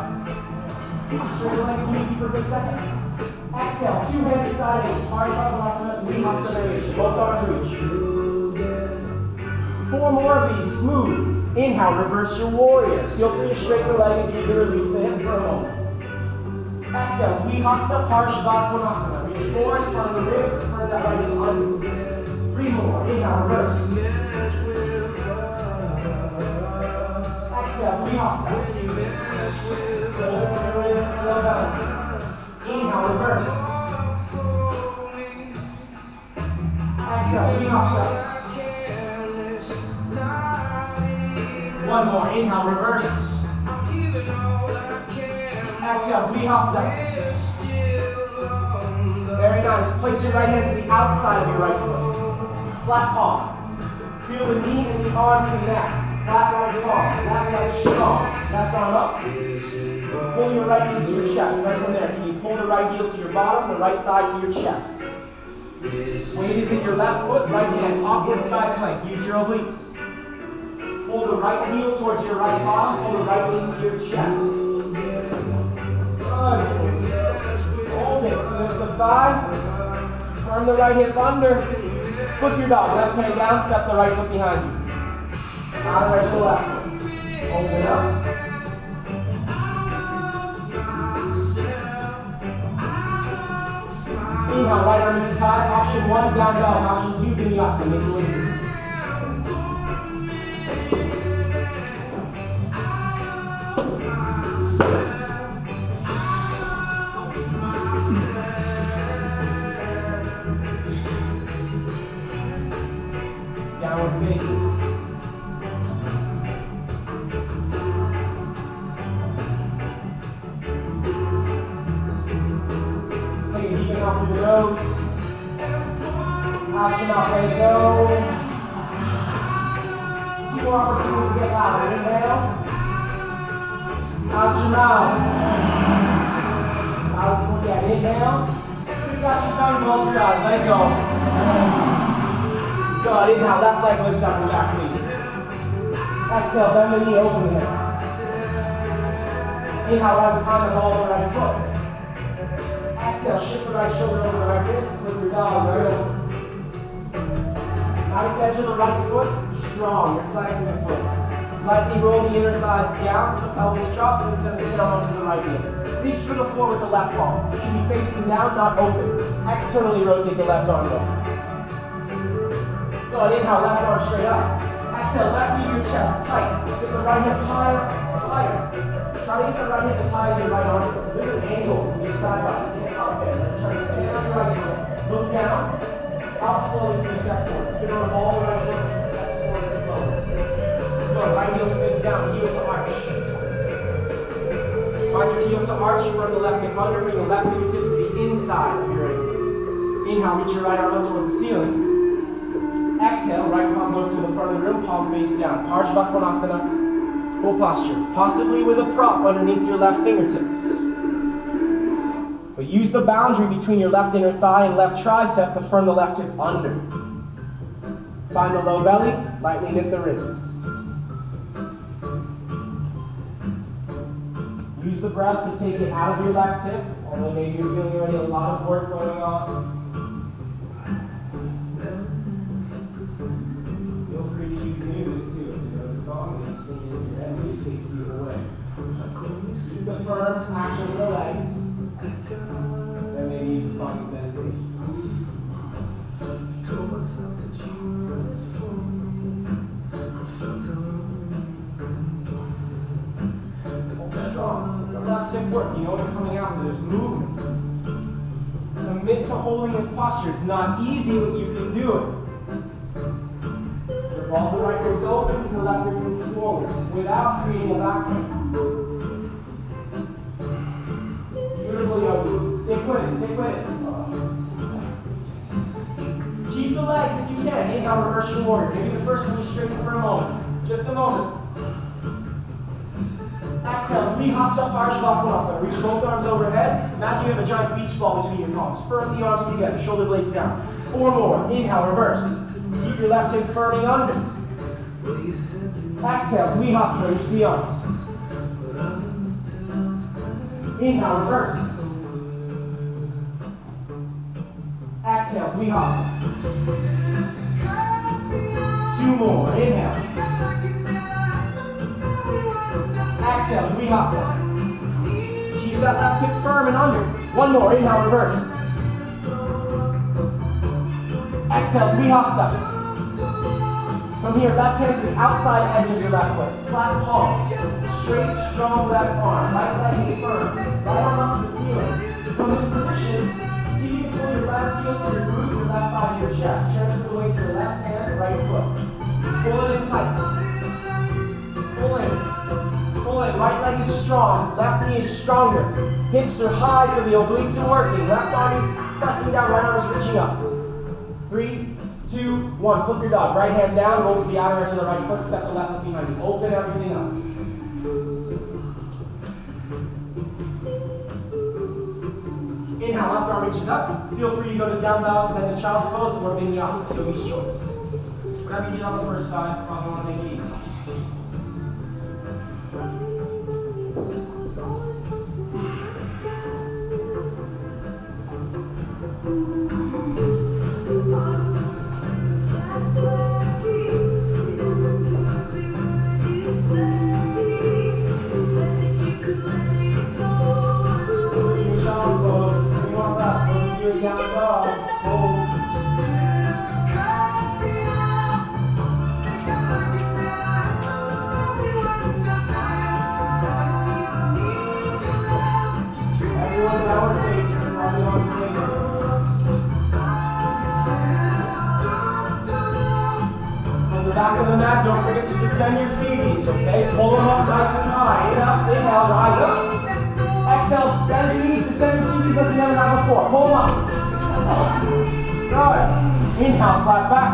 Straight the leg, can you keep for a good second? Exhale, two-handed side angle, Parsvakonasana, Vinyasa variation, both arms reach. 4 more of these, smooth. Inhale, reverse your warrior. Feel free to straighten the leg if you need to release the hip for a moment. Exhale, Vinyasa Parsvakonasana. Reach forward, front of the ribs, turn that right hip under. 3 more, inhale, reverse. Exhale, Vinyasa. Inhale, reverse. Exhale, Vinyasa. 1 more, inhale, reverse. Exhale, Vinyasa. Very nice. Place your right hand to the outside of your right foot. Flat palm. Feel the knee and the arm connect. Flat right palm. Left leg strong. Left arm up. Pull your right knee to your chest. Right from there, can you pull the right heel to your bottom, the right thigh to your chest? Weight is in your left foot, right hand, awkward side plank. Use your obliques. Pull the right heel towards your right palm, pull the right knee to your chest. Good. Hold it. Lift the thigh. Turn the right hip under. Flip your dog. Left hand down, step the right foot behind you. Out of right to the left. Open up. Inhale, right arm reaches high. Option 1, down dog. Option 2, Vinyasa. Make your way through. Downward facing. Take a deep inhale through the nose. Out your mouth, let it go. 2 more opportunities to get louder. Inhale. Out your mouth. Out again. Inhale. Stick out your tongue, close your eyes. Let it go. Good. Inhale, left leg lifts up and back, please. Exhale, bend the knee, open the hip. Inhale, rise upon the ball of the right foot. Exhale, shift the right shoulder over the right wrist, flip your dog, right over. Knife edge of the right foot, strong, you're flexing the foot. Lightly roll the inner thighs down so the pelvis drops and send the tailbone to the right knee. Reach for the floor with the left palm. You should be facing down, not open. Externally rotate the left arm though. Go ahead, inhale, left arm straight up. Exhale, left knee to your chest, tight. Get the right hip higher, higher. Try to get the right hip as high as your right arm. So there's an angle to your side body. Get up there. Try to stand on your right foot. Look down. Up slowly, 3 step forward. Spin or revolve the right foot. Step forward slowly. Good. Right heel spins down. Heel to arch. Find your heel to arch. From the left hip under. Bring the left fingertips to the inside of your ankle. Inhale. Reach your right arm up towards the ceiling. Exhale. Right palm goes to the front of the room. Palm face down. Parsvakonasana. Full posture. Possibly with a prop underneath your left fingertips. But use the boundary between your left inner thigh and left tricep to firm the left hip under. Find the low belly, lightly knit the ribs. Use the breath to take it out of your left hip, although maybe you're feeling already a lot of work going on. Feel free to use music too. If you know the song and you sing it in your head, it takes you away. Use the firm action of the legs. Then maybe use the song as meditation. Told myself that you were right for me. I felt so strong. The left hip work. You know what's coming out. There's movement. Commit to holding this posture. It's not easy, but you can do it. Revolve the right ribs open and the left rib move forward without creating a back bend. Beautiful yogis. Stay with it, stay with it. Keep the legs if you can. Inhale, reverse your warrior. Maybe the first one is straighten for a moment. Just a moment. Exhale, Trihasta Parsvakonasana. Reach both arms overhead. Imagine you have a giant beach ball between your palms. Firm the arms together, shoulder blades down. 4 more. Inhale, reverse. Keep your left hip firming under. Exhale, Trihasta. Reach the arms. Inhale, reverse. Exhale, Trihasta. 2 more. Inhale. Exhale, Trihasta. Keep that left hip firm and under. 1 more. Inhale, reverse. Exhale, Trihasta. From here, left hand to the outside edge of your left foot. Flat palm. Straight, strong left arm. Right leg is firm. Right arm up to the ceiling. From this position, see you pull your left heel to your glute, your left thigh to your chest. Transfer the weight to your left hand, right foot. Pull it in tight. Pull in. Pull in. Right leg is strong. Left knee is stronger. Hips are high, so the obliques are working. Left arm is pressing down, right arm is reaching up. 3, 2, 1. Flip your dog. Right hand down, roll to the outer edge of the right foot, step the left foot behind you. Open everything up. Inhale, left arm reaches up. Feel free to go to down dog, then to child's pose, or vinyasa, yogi's choice. Grab your knee on the first side, probably want to make it easy. Down dog, hold. Everyone downward facing, probably on the same. From the back of the mat, don't forget to descend your feeties, okay? Pull them up nice and high. Inhale, rise up. Exhale, bend your knees, descend your feeties like you never have before. Pull them up. Good. Inhale, flat back.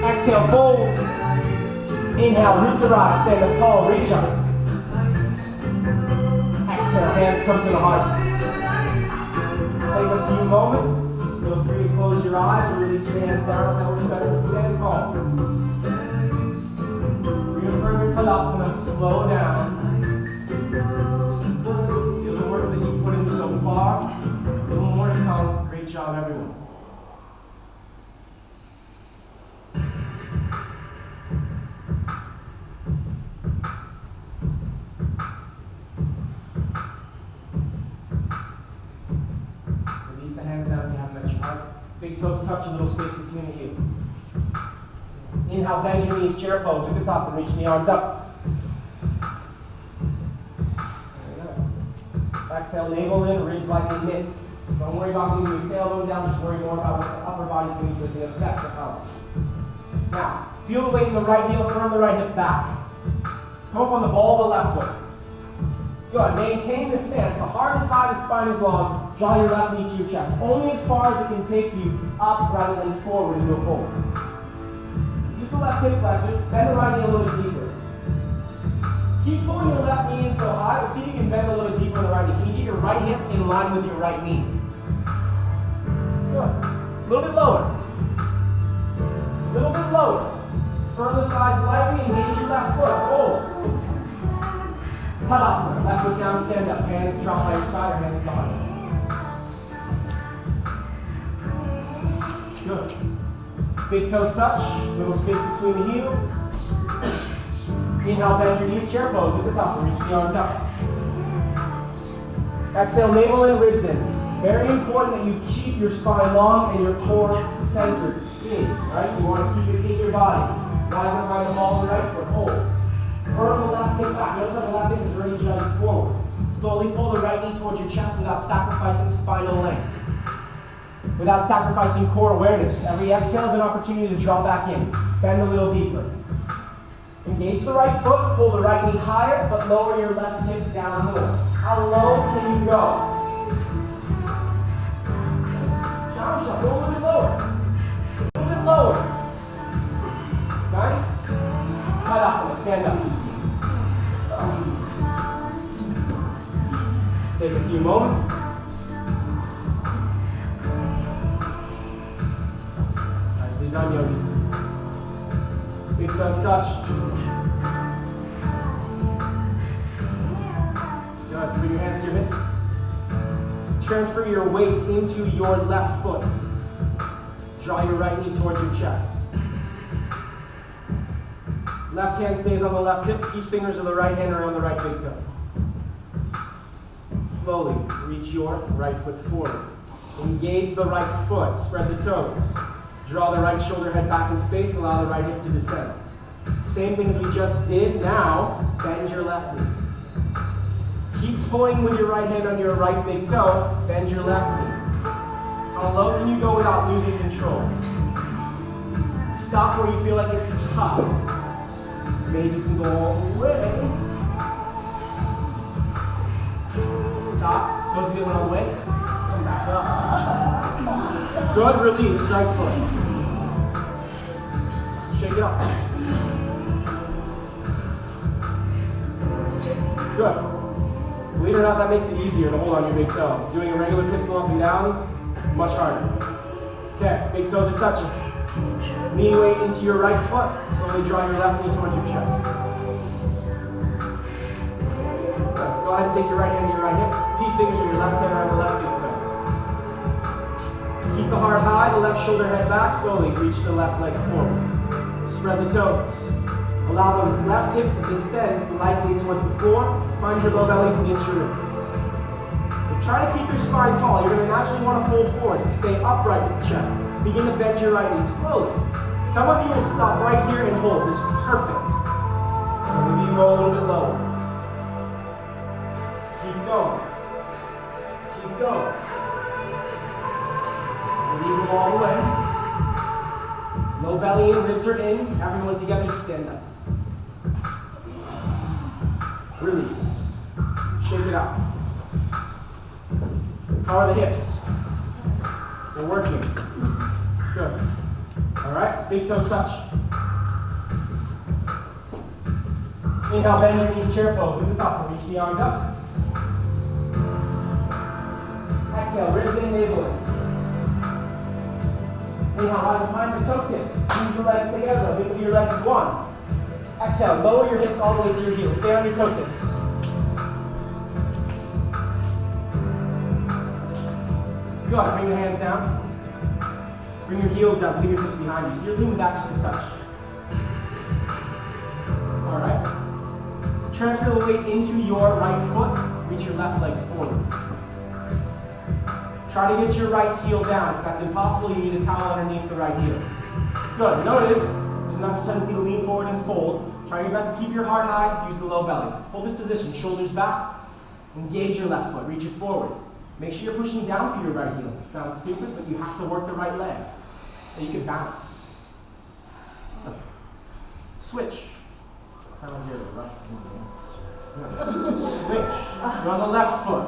Exhale, fold. Inhale, roots arise, stand up tall, reach up. Exhale, hands come to the heart. Take a few moments. Feel free to close your eyes or release your hands down if that works better, but stand tall. Reaffirm your Tadasana, slow down. Feel the work that you've put in so far. far. A little more to come. Great job, everyone. Release the hands down if you haven't met your heart. Big toes touch a little space between the heels. Inhale, bend your knees, chair pose. Utkatasana, reach the arms up. Exhale, navel in, ribs lightly knit. Don't worry about moving your tailbone down, just worry more about what the upper body's doing so it can affect the pelvis. Now, feel the weight in the right heel, firm the right hip back. Come up on the ball of the left foot. Good, maintain this stance. The hardest side of the spine is long. Draw your left knee to your chest. Only as far as it can take you up rather than forward into a fold. Use the left hip flexor, bend the right knee a little bit deeper. Keep pulling your left knee in so high, but see if you can bend a little deeper on the right knee. Can you get your right hip in line with your right knee? Good. A little bit lower. A little bit lower. Firm the thighs lightly, engage your left foot. Hold. Tadasana. Left foot down, stand up. Hands drop by your side or hands behind. Good. Big toes touch. Little space between the heels. Inhale, bend your knees, chair pose. Utkatasana. Reach the arms up. Exhale, navel in, ribs in. Very important that you keep your spine long and your core centered in, right? You want to keep it in your body. Rise up by the ball of the right foot. Hold. Firm the left hip back. Notice how the left hip is already jutting forward. Slowly pull the right knee towards your chest without sacrificing spinal length. Without sacrificing core awareness. Every exhale is an opportunity to draw back in. Bend a little deeper. Engage the right foot. Pull the right knee higher, but lower your left hip down more. How low can you go? Go a little bit lower. A little bit lower. Nice. Tadasana, stand up. Take a few moments. Nicely done, yogis. Big toes touch. Good. Bring your hands to your hips. Transfer your weight into your left foot. Draw your right knee towards your chest. Left hand stays on the left hip. Peace fingers of the right hand around the right big toe. Slowly reach your right foot forward. Engage the right foot. Spread the toes. Draw the right shoulder head back in space. Allow the right hip to descend. Same thing as we just did. Now, bend your left knee. Keep pulling with your right hand on your right big toe. Bend your left knee. How low can you go without losing control? Stop where you feel like it's tough. Maybe you can go all the way. Stop. Those of you went all the way. Come back up. Good. Release. Strike foot. Shake it off. Good. Believe it or not, that makes it easier to hold on your big toe. Doing a regular pistol up and down, much harder. Okay, big toes are touching. Knee weight into your right foot. Slowly draw your left knee towards your chest. Good. Go ahead and take your right hand to your right hip. Peace fingers with your left hand around the left big toe. Keep the heart high, the left shoulder head back. Slowly reach the left leg forward. Spread the toes. Allow the left hip to descend lightly towards the floor. Find your low belly against your ribs. But try to keep your spine tall. You're going to naturally want to fold forward. Stay upright with the chest. Begin to bend your right knee slowly. Some of you will stop right here and hold. This is perfect. Some of you go a little bit lower. Keep going. Keep going. Maybe move all the way. Low belly in, ribs are in. Everyone together, stand up. Release. Shake it out. How are the hips? They're working. Good. All right, big toes touch. Inhale, bend your knees, chair pose. To the top, reach the arms up. Exhale, ribs in, navel in. Inhale, rise up behind the toe tips. Squeeze the legs together. Hip of your legs is one. Exhale, lower your hips all the way to your heels. Stay on your toe tips. Good. Bring your hands down. Bring your heels down, fingertips behind you. So you're leaning back just a touch. All right. Transfer the weight into your right foot. Reach your left leg forward. Try to get your right heel down. If that's impossible, you need a towel underneath the right heel. Good. Notice there's a natural tendency to lean forward and fold. Try your best to keep your heart high. Use the low belly. Hold this position. Shoulders back. Engage your left foot. Reach it forward. Make sure you're pushing down through your right heel. Sounds stupid, but you have to work the right leg. And you can bounce. Switch. I don't hear the left. Switch. You're on the left foot.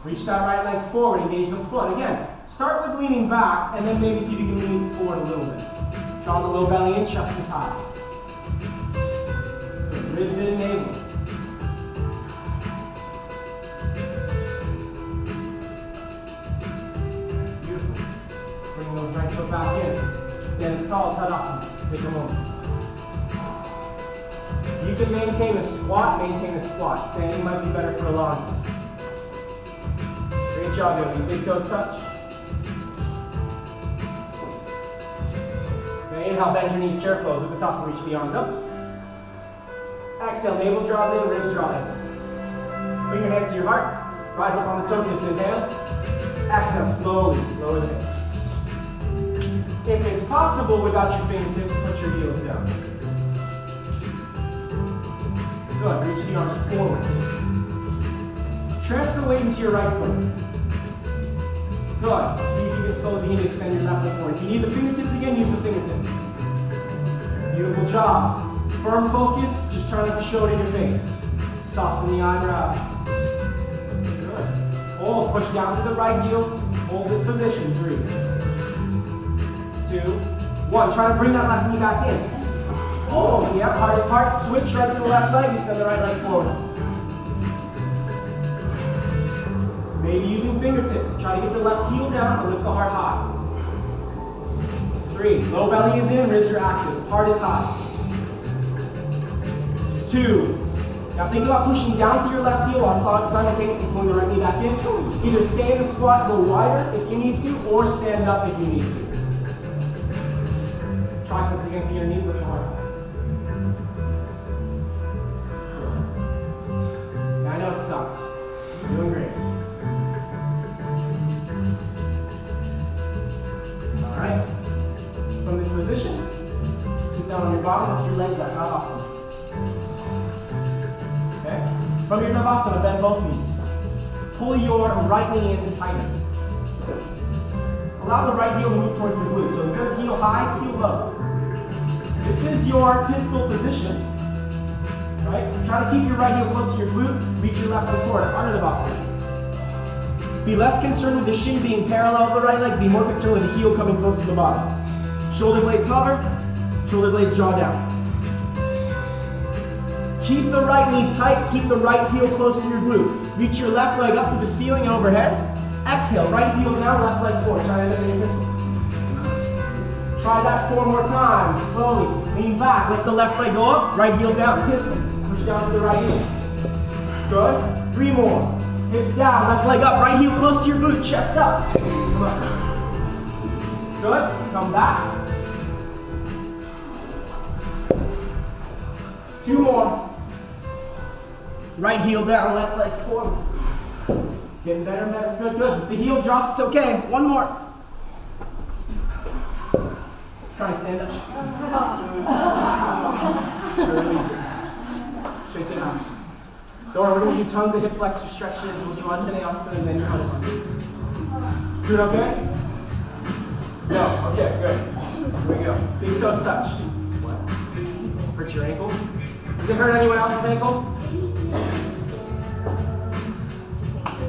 Reach that right leg forward. Engage the foot. Again, start with leaning back, and then maybe see if you can lean forward a little bit. Draw the low belly in, chest is high. Good. Ribs in, navel. Right foot back in. Stand tall, Tadasana. Take a moment. You can maintain a squat, Standing might be better for a long one. Great job, Yogi. Big toes touch. Okay, inhale, bend your knees, chair pose. Uttanasana, reach the arms up. Exhale, navel draws in, ribs draw in. Bring your hands to your heart. Rise up on the toe tips, inhale. Exhale, slowly, lower the hips. If it's possible without your fingertips, put your heels down. Good, reach the arms forward. Transfer weight into your right foot. Good, see if you can slowly begin to extend your left leg forward. If you need the fingertips again, use the fingertips. Beautiful job. Firm focus, just try not to show it in your face. Soften the eyebrows. Good. Hold, push down to the right heel. Hold this position, 3, 2, 1. Try to bring that left knee back in. Oh, yeah, hardest part. Switch right to the left leg, extend the right leg forward. Maybe using fingertips. Try to get the left heel down and lift the heart high. 3, low belly is in, ribs are active. Heart is high. 2. Now think about pushing down through your left heel while simultaneously pulling the right knee back in. Either stay in the squat, go wider if you need to, or stand up if you need to. Triceps against your knees, lift the heart. Yeah, I know it sucks. You're doing great. All right. From this position, sit down on your bottom, lift your legs up, Navasana. Okay? From your Navasana, bend both knees. Pull your right knee in tighter. Allow the right heel to move towards the glute. So instead of heel high, heel low. This is your pistol position. Right? Try to keep your right heel close to your glute. Reach your left leg forward. Ardha. Be less concerned with the shin being parallel to the right leg. Be more concerned with the heel coming close to the bottom. Shoulder blades hover. Shoulder blades draw down. Keep the right knee tight. Keep the right heel close to your glute. Reach your left leg up to the ceiling and overhead. Exhale, right heel down, left leg forward. Try to end up in your pistol. Try that 4 more times. Slowly. Lean back. Let the left leg go up. Right heel down. Pistol. Push down to the right heel. Good. 3 more. Hips down. Left leg up. Right heel close to your glute. Chest up. Come up. Good. Come back. 2 more. Right heel down. Left leg forward. Getting better and better. Good, good. If the heel drops, it's okay. 1 more. Try and stand up. Release it. Shake it out. Don't worry, we're going to do tons of hip flexor stretches. We'll do Anjaneyasana and then your other. Doing okay? No? Okay, good. Here we go. Big toes touch. What? Hurt your ankle? Does it hurt anyone else's ankle?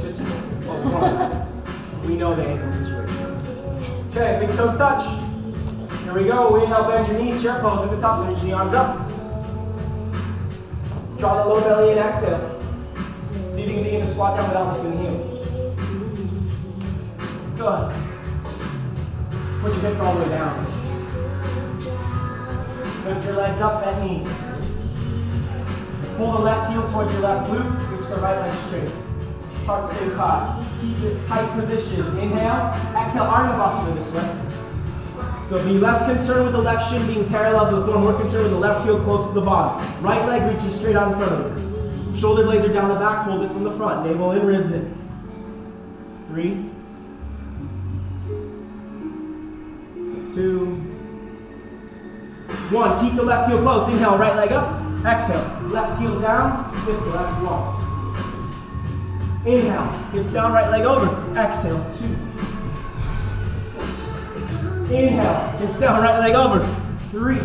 Just we know the ankle situation. Okay, big toes touch. Here we go. We inhale, bend your knees, chair pose, Uttanasana. Reach the arms up. Draw the low belly in, exhale. See if you can begin to squat down without lifting the heels. Good. Put your hips all the way down. Lift your legs up, bend knees. Pull the left heel towards your left glute. Reach the right leg straight. Heart stays high. Keep this tight position. Inhale. Exhale, Ardha this way. So be less concerned with the left shin being parallel to the floor, more concerned with the left heel close to the bottom. Right leg reaches straight out in front of you. Shoulder blades are down the back, hold it from the front. Navel in, ribs in. 3, 2, 1. Keep the left heel close. Inhale, right leg up. Exhale, left heel down. Pistol, that's 1. Inhale, hips down, right leg over. Exhale, 2. Inhale, hips down, right leg over. 3.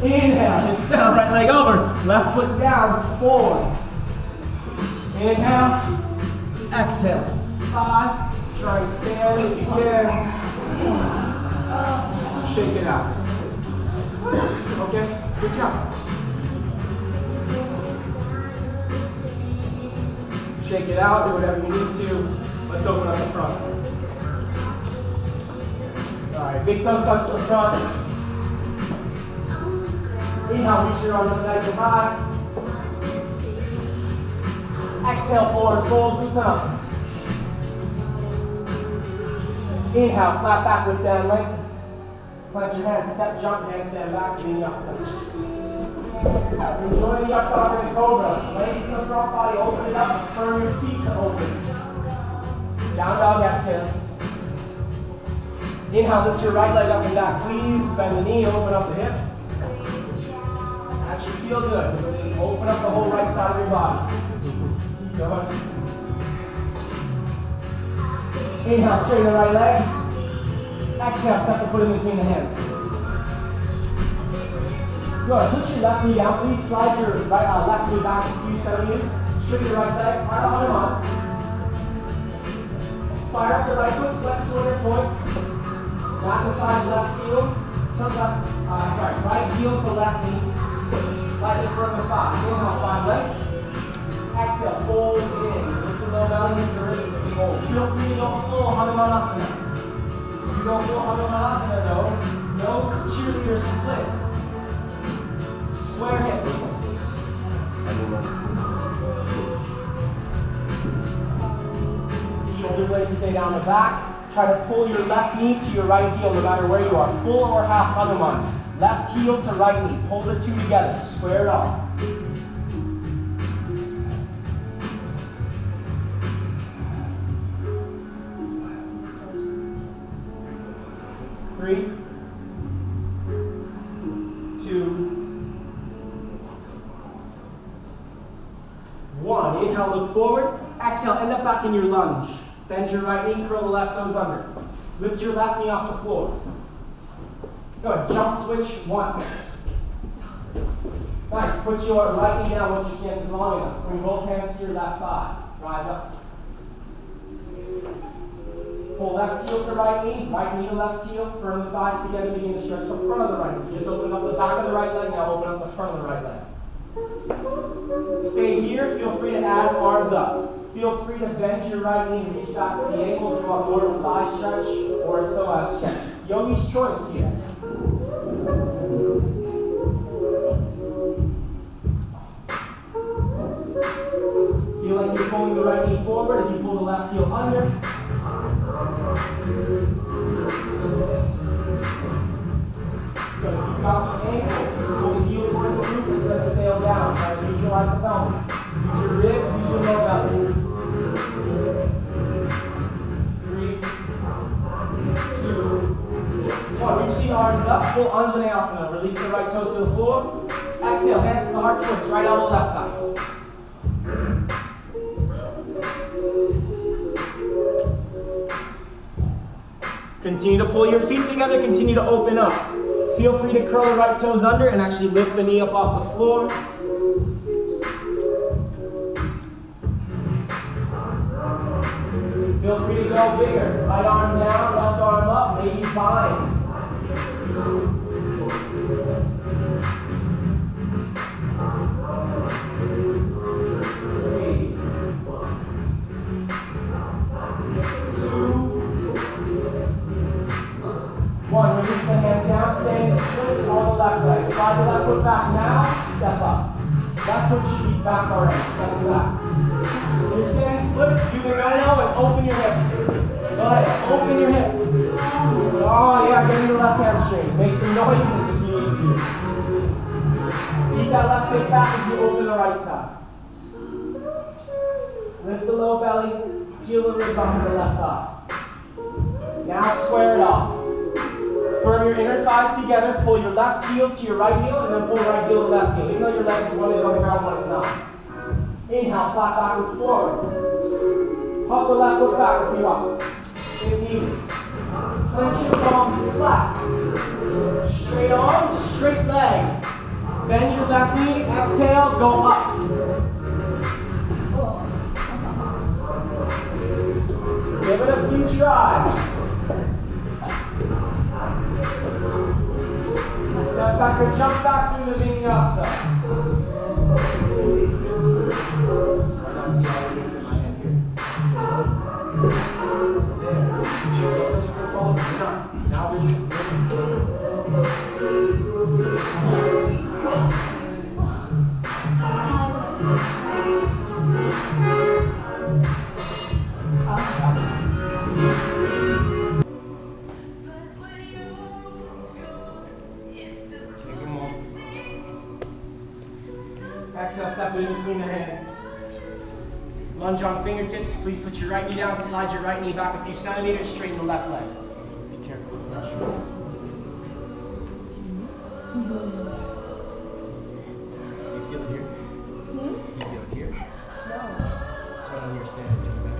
Inhale, hips down, right leg over. Left foot down, 4. Inhale, exhale, 5. Try and stand if you can. Shake it out. Okay, good job. Shake it out, do whatever you need to. Let's open up the front. Alright, big toes touch to the front. Inhale, reach your arms up nice and high. Exhale, forward fold, Uttanasana. Inhale, flat back with down length. Plant your hands, step, jump, handstand back, Vinyasa. Enjoy the up dog and the cobra. Legs in the front body, open it up, firm your feet to open. Down dog, exhale. Inhale, lift your right leg up and back. Please bend the knee, open up the hip. That should feel good. Open up the whole right side of your body. Go ahead. Inhale, straighten the right leg. Exhale, step the foot in between the hands. Good. Put your left knee down. Please slide your left knee back a few centimeters. Straighten your right leg. Arm on. Fire up the right foot. Flex forward points. Magnify left heel. Right heel to left knee. Slightly further 5. Inhale, 5 legs. Exhale, fold in. Lift the low belly, lift the ribs, and fold. Feel free to go full Hanumanasana. If you go full Hanumanasana though, no cheerleader splits. Square hips. Shoulder blades stay down the back. Try to pull your left knee to your right heel no matter where you are. Full or half Hanuman. Left heel to right knee. Pull the two together. Square it off. 3, 2, 1. Inhale, look forward. Exhale, end up back in your lunge. Bend your right knee, curl the left toes under. Lift your left knee off the floor. Good. Jump switch once. Nice. Put your right knee down once your stance is long enough. Bring both hands to your left thigh. Rise up. Pull left heel to right knee to left heel. Firm the thighs together, begin to stretch the front of the right knee. You just open up the back of the right leg, now open up the front of the right leg. Stay here, feel free to add arms up. Feel free to bend your right knee and reach back to the ankle if you want more of a thigh stretch or a psoas stretch. Yogi's choice here. Feel like you're pulling the right knee forward as you pull the left heel under. Good. If you've got the ankle, pull the heel towards the roof and set the tail down. Try to neutralize the pelvis. Use your ribs, use your low belly. 3, 2, 1. Reach the arms up, full Anjaneyasana. Release the right toes to the floor. Exhale, hands to the heart twist. Right elbow, left thigh. Continue to pull your feet together, continue to open up. Feel free to curl the right toes under and actually lift the knee up off the floor. Feel free to go bigger. Right arm down, left arm up, maybe bind. 1, release the hands down, staying split on the left leg. Slide the left foot back now, step up. Left foot should be back already, step back. When you're standing splits, do the no-no and open your hip. Go ahead, open your hip. Oh yeah, get in the left hamstring. Make some noises if you need to. Keep that left hip back as you open the right side. Lift the low belly, peel the ribs off of the left thigh. Now square it off. Firm your inner thighs together, pull your left heel to your right heel, and then pull right heel to left heel. Even though your legs, one is on the ground, one is not. Inhale, flat back, look forward. Hop the left foot back a few hops, if needed. Clench your palms flat. Straight arms, straight leg. Bend your left knee, exhale, go up. Give it a few tries. Step back or jump back through the vinyasa. I don't see all the things in my head here. There. Now Bridget. Exhale, step it in between the hands. Lunge on fingertips. Please put your right knee down, slide your right knee back a few centimeters, straighten the left leg. Be careful with the pressure. Do you feel it here? Do you feel it here? No. Turn on your standing, turn it back.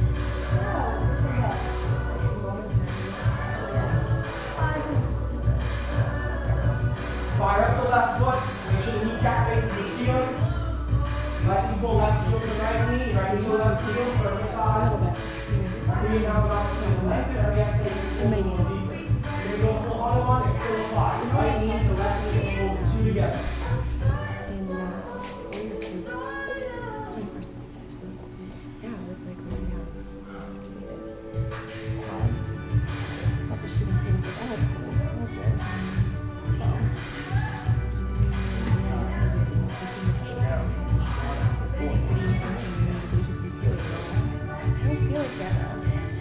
No, it's just like that. Fire up the left foot. Make sure the kneecap faces the ceiling. Right knee pull left heel to the right knee. Right heel left heel for the thighs. Reinhale it off to the left. Every exhale, pull a little deeper. You're going to go full Hanuman and still apply. Right knee to left knee and hold the two together.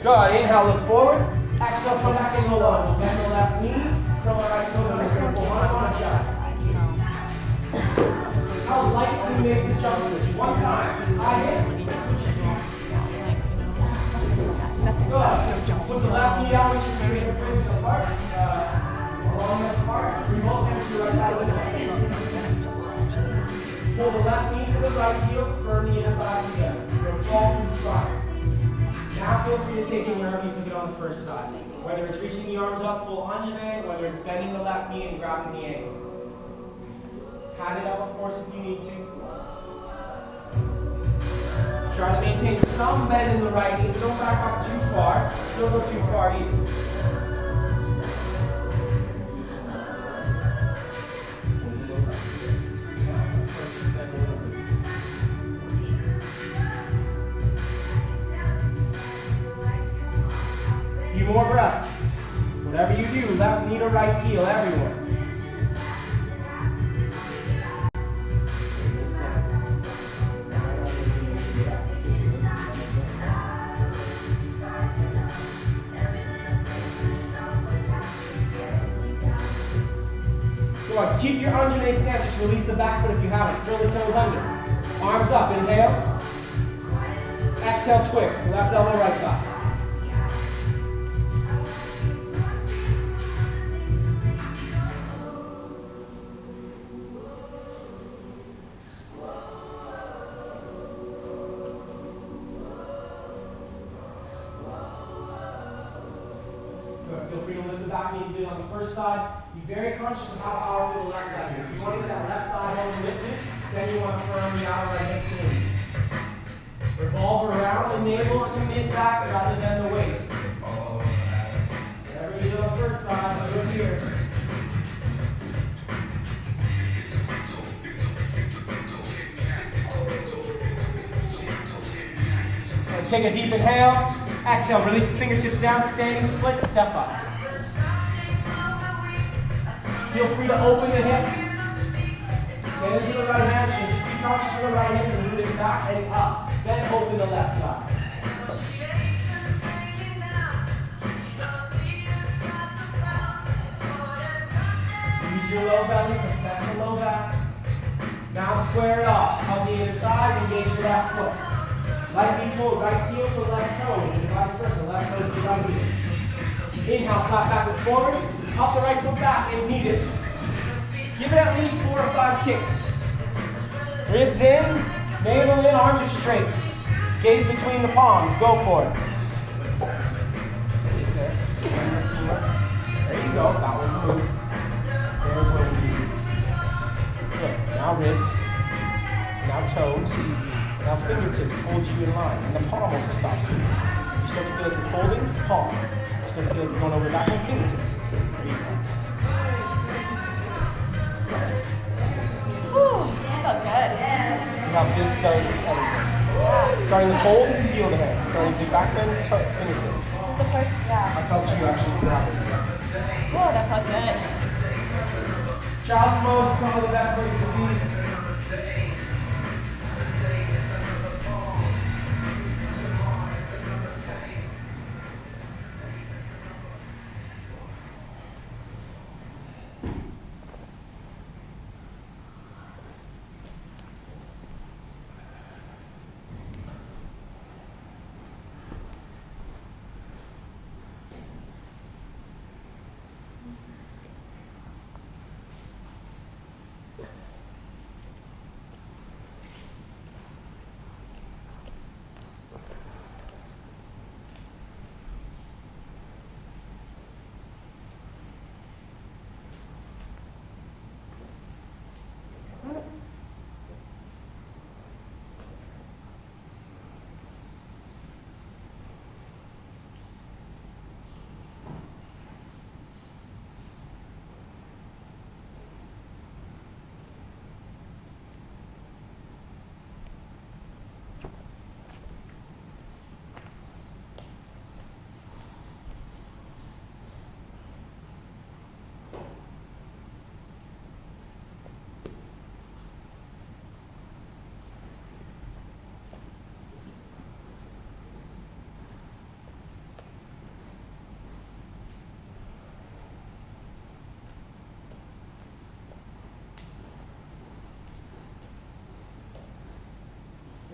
Good. Inhale, look forward. Exhale, come back into the lunge. Bend the left knee. Curl the right toes under circle. Hanuman adjust. How light can you make this jump switch? One time. High hip. Switch your feet. Good. Put the left knee down, reach your greater ribs apart. Along the apart. Bring both hands to your right thigh. Pull the left knee to the right heel. Firm the inner thighs together. Go fall through the spine. Now feel free to take it wherever you took it on the first side. Whether it's reaching the arms up full Anjane, whether it's bending the left knee and grabbing the ankle. Hand it up, of course, if you need to. Try to maintain some bend in the right knee, so don't back off too far. Don't go too far either. More breaths. Whatever you do, left knee to right heel, everyone. Go on, keep your Anjane stance, just release the back foot if you haven't. Curl the toes under. Arms up, inhale. Exhale, twist. Left elbow, right thigh. Feel free to lift the back knee you did on the first side. Be very conscious of how powerful the left leg is. If you want to get that left thigh bone lifted, then you want to firm the outer leg hip in. Revolve around the navel and the mid-back rather than the waist. Whatever you did on the first side, so go here. And take a deep inhale. Exhale, release the fingertips down, standing split, step up. Feel free to open the hip. Get into the right hamstring. Just be conscious of the right hip and move it back and up. Then open the left side. Use your low belly, protect the low back. Now square it off. Hugging your thighs, engage your left foot. Lightly pull right heel to left toes, and vice versa, left toes to right heel. Inhale, flat backwards forward, up the right foot back, and knee it. Give it at least 4 or 5 kicks. Ribs in, navel in, arms are straight. Gaze between the palms, go for it. There you go, that was the move. There's where we need. Good, now ribs, now toes, now fingertips hold you in line, and the palm also stops you. You start to feel like you're folding, palm. You start to feel like you're going over back on fingertips. There you go. Nice. Whew, that felt good. See how this does everything. Starting to fold, feel the hand. Starting to back bend, fingertips. This is the first, yeah. I felt you actually grab it. Oh, that felt good. Child's pose is one of the best ways to be.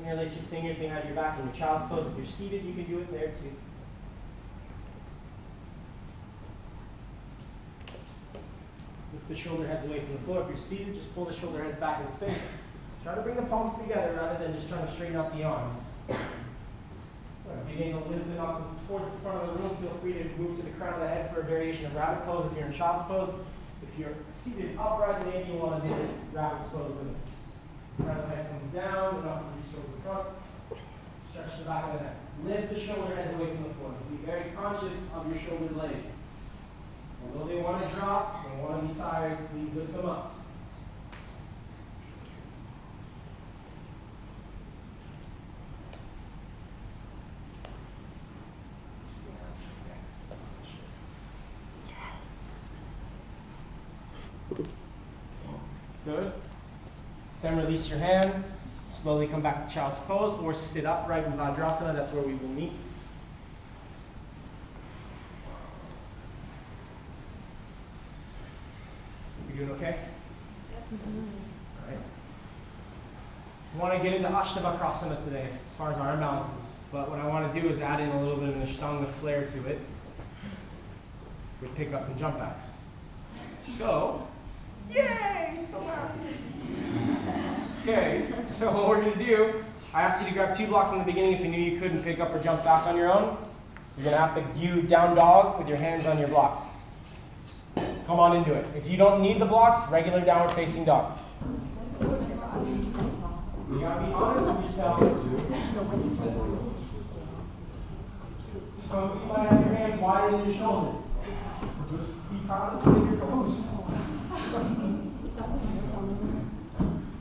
Interlace your fingers behind your back in your child's pose. If you're seated, you can do it there too. Lift the shoulder heads away from the floor. If you're seated, just pull the shoulder heads back in space. Try to bring the palms together rather than just trying to straighten out the arms. If you're able to lift it up towards the front of the room, feel free to move to the crown of the head for a variation of rabbit pose if you're in child's pose. If you're seated upright, maybe you want to visit rabbit's pose with it. Crown of the head comes down, and up to restore the front. Stretch the back of the neck. Lift the shoulder heads away from the floor. Be very conscious of your shoulder blades. Although they want to drop, they want to be tired, please lift them up. Good. Then release your hands. Slowly come back to child's pose or sit upright in Vajrasana. That's where we will meet. You doing okay? All right. I want to get into Ashtavakrasana today as far as our imbalances. But what I want to do is add in a little bit of an Ashtanga flair to it with pickups and jump backs. So, yay! So happy. Okay, so what we're going to do, I asked you to grab 2 blocks in the beginning if you knew you couldn't pick up or jump back on your own. You're going to have to do down dog with your hands on your blocks. Come on into it. If you don't need the blocks, regular downward facing dog. You got to be honest with yourself. Some of you might have your hands wider than your shoulders. Be proud of your caboose.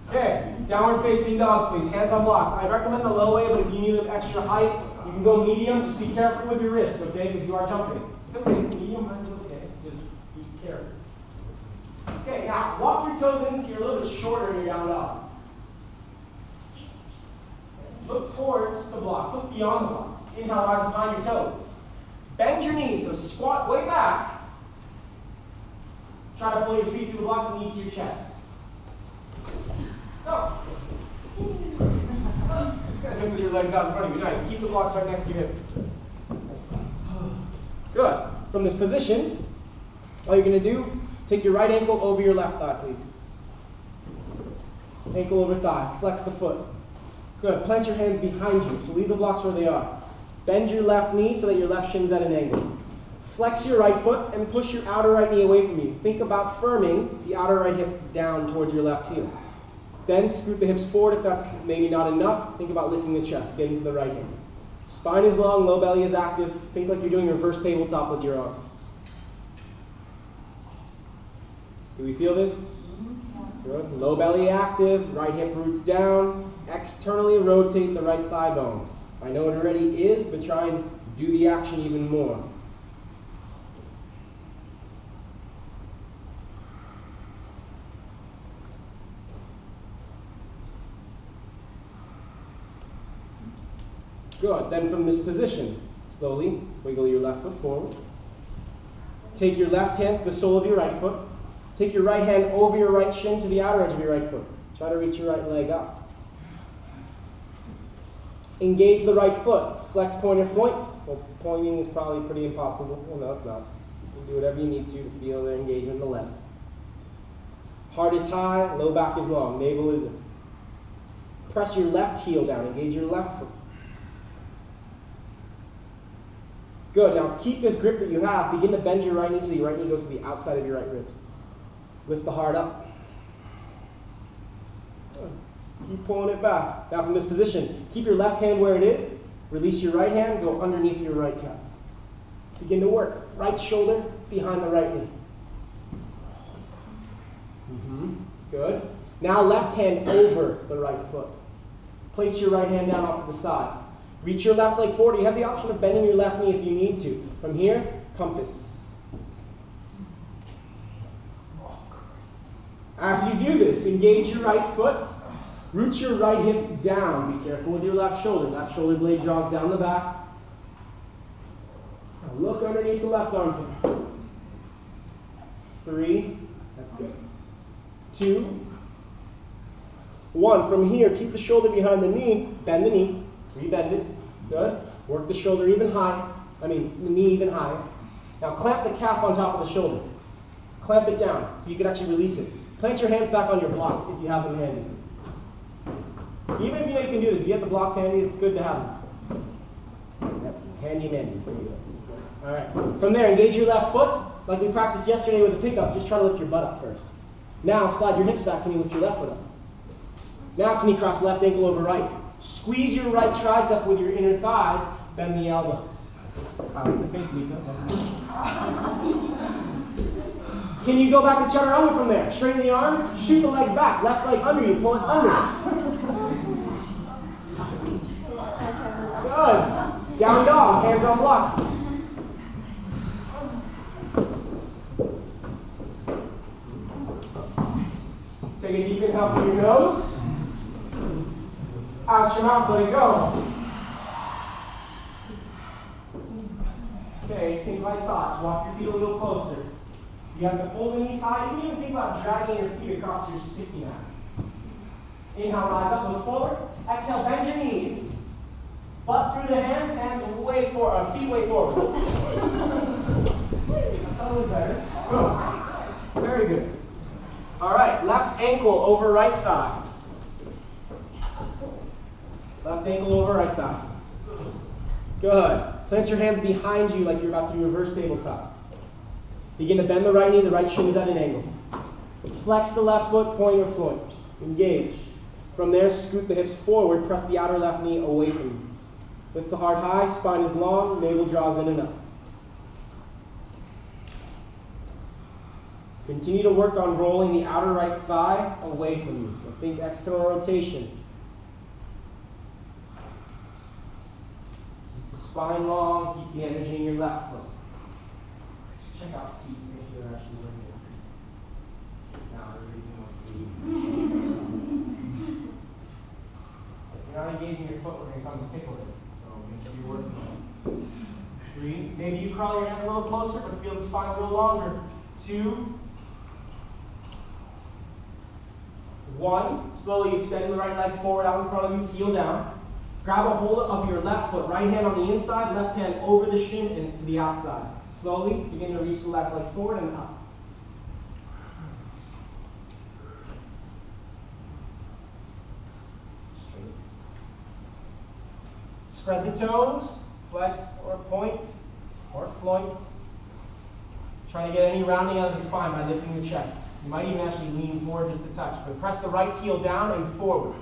Okay, downward facing dog, please. Hands on blocks. I recommend the low way, but if you need an extra height, you can go medium. Just be careful with your wrists, okay? Because you are jumping. It's okay. Medium, it's okay. Just be careful. Okay, now walk your toes in so you're a little bit shorter in your down dog. Look towards the blocks. Look beyond the blocks. Inhale, rise behind your toes. Bend your knees, so squat way back. Try to pull your feet through the blocks and knees to your chest. Go. With your legs out in front of you. Nice. Keep the blocks right next to your hips. Good. From this position, all you're going to do, take your right ankle over your left thigh, please. Ankle over thigh. Flex the foot. Good. Plant your hands behind you, so leave the blocks where they are. Bend your left knee so that your left shin's at an angle. Flex your right foot and push your outer right knee away from you. Think about firming the outer right hip down towards your left heel. Then scoot the hips forward if that's maybe not enough. Think about lifting the chest, getting to the right hip. Spine is long, low belly is active. Think like you're doing reverse tabletop with your arms. Do we feel this? Good. Low belly active, right hip roots down. Externally rotate the right thigh bone. I know it already is, but try and do the action even more. Good. Then from this position, slowly wiggle your left foot forward. Take your left hand to the sole of your right foot. Take your right hand over your right shin to the outer edge of your right foot. Try to reach your right leg up. Engage the right foot. Flex pointer points. Well, pointing is probably pretty impossible. Well, no, it's not. You can do whatever you need to feel the engagement in the leg. Heart is high, low back is long, navel is in. Press your left heel down. Engage your left foot. Good. Now keep this grip that you have. Begin to bend your right knee so your right knee goes to the outside of your right ribs. Lift the heart up. Good. Keep pulling it back. Now from this position, keep your left hand where it is. Release your right hand. Go underneath your right calf. Begin to work. Right shoulder behind the right knee. Good. Now left hand over the right foot. Place your right hand down off to the side. Reach your left leg forward. You have the option of bending your left knee if you need to. From here, compass. After you do this, engage your right foot. Root your right hip down. Be careful with your left shoulder. Left shoulder blade draws down the back. Now look underneath the left armpit. 3. That's good. 2. 1. From here, keep the shoulder behind the knee. Bend the knee. Rebend it. Good. Work the shoulder even high. The knee even higher. Now clamp the calf on top of the shoulder. Clamp it down so you can actually release it. Plant your hands back on your blocks if you have them handy. Even if you know you can do this, if you have the blocks handy, it's good to have them. Yep. Handy mandy. All right. From there, engage your left foot. Like we practiced yesterday with the pickup, just try to lift your butt up first. Now slide your hips back. Can you lift your left foot up? Now can you cross left ankle over right? Squeeze your right tricep with your inner thighs. Bend the elbows. I like the face, Lika. That's good. Can you go back to chaturanga from there? Straighten the arms. Shoot the legs back. Left leg under you. Pull it under. Good. Down dog. Hands on blocks. Take a deep inhale through your nose. Out your mouth, let it go. Okay, think light thoughts. Walk your feet a little closer. You have to pull the knees high. You can even think about dragging your feet across your sticky mat. Inhale, rise up, look forward. Exhale, bend your knees. Butt through the hands, way forward, feet way forward. That's always better. Good. Very good. All right, left ankle over right thigh. Left ankle over right thigh. Good. Plant your hands behind you like you're about to do reverse tabletop. Begin to bend the right knee, the right shin is at an angle. Flex the left foot, pointer point. Engage. From there, scoot the hips forward, press the outer left knee away from you. Lift the heart high, spine is long, navel draws in and up. Continue to work on rolling the outer right thigh away from you. So think external rotation. Keep the spine long, keep the energy in your left foot. Just check out feet, make sure they're actually working your feet. Now they're raising more feet. You're not engaging your foot, we're going to come and tickle it. So make sure you're working on it. 3. Maybe you crawl your hands a little closer, but feel the spine grow longer. 2. 1. Slowly extending the right leg forward out in front of you, heel down. Grab a hold of your left foot, right hand on the inside, left hand over the shin and to the outside. Slowly begin to reach the left leg forward and up. Straight. Spread the toes, flex or point or floint. Trying to get any rounding out of the spine by lifting the chest. You might even actually lean forward just a touch, but press the right heel down and forward.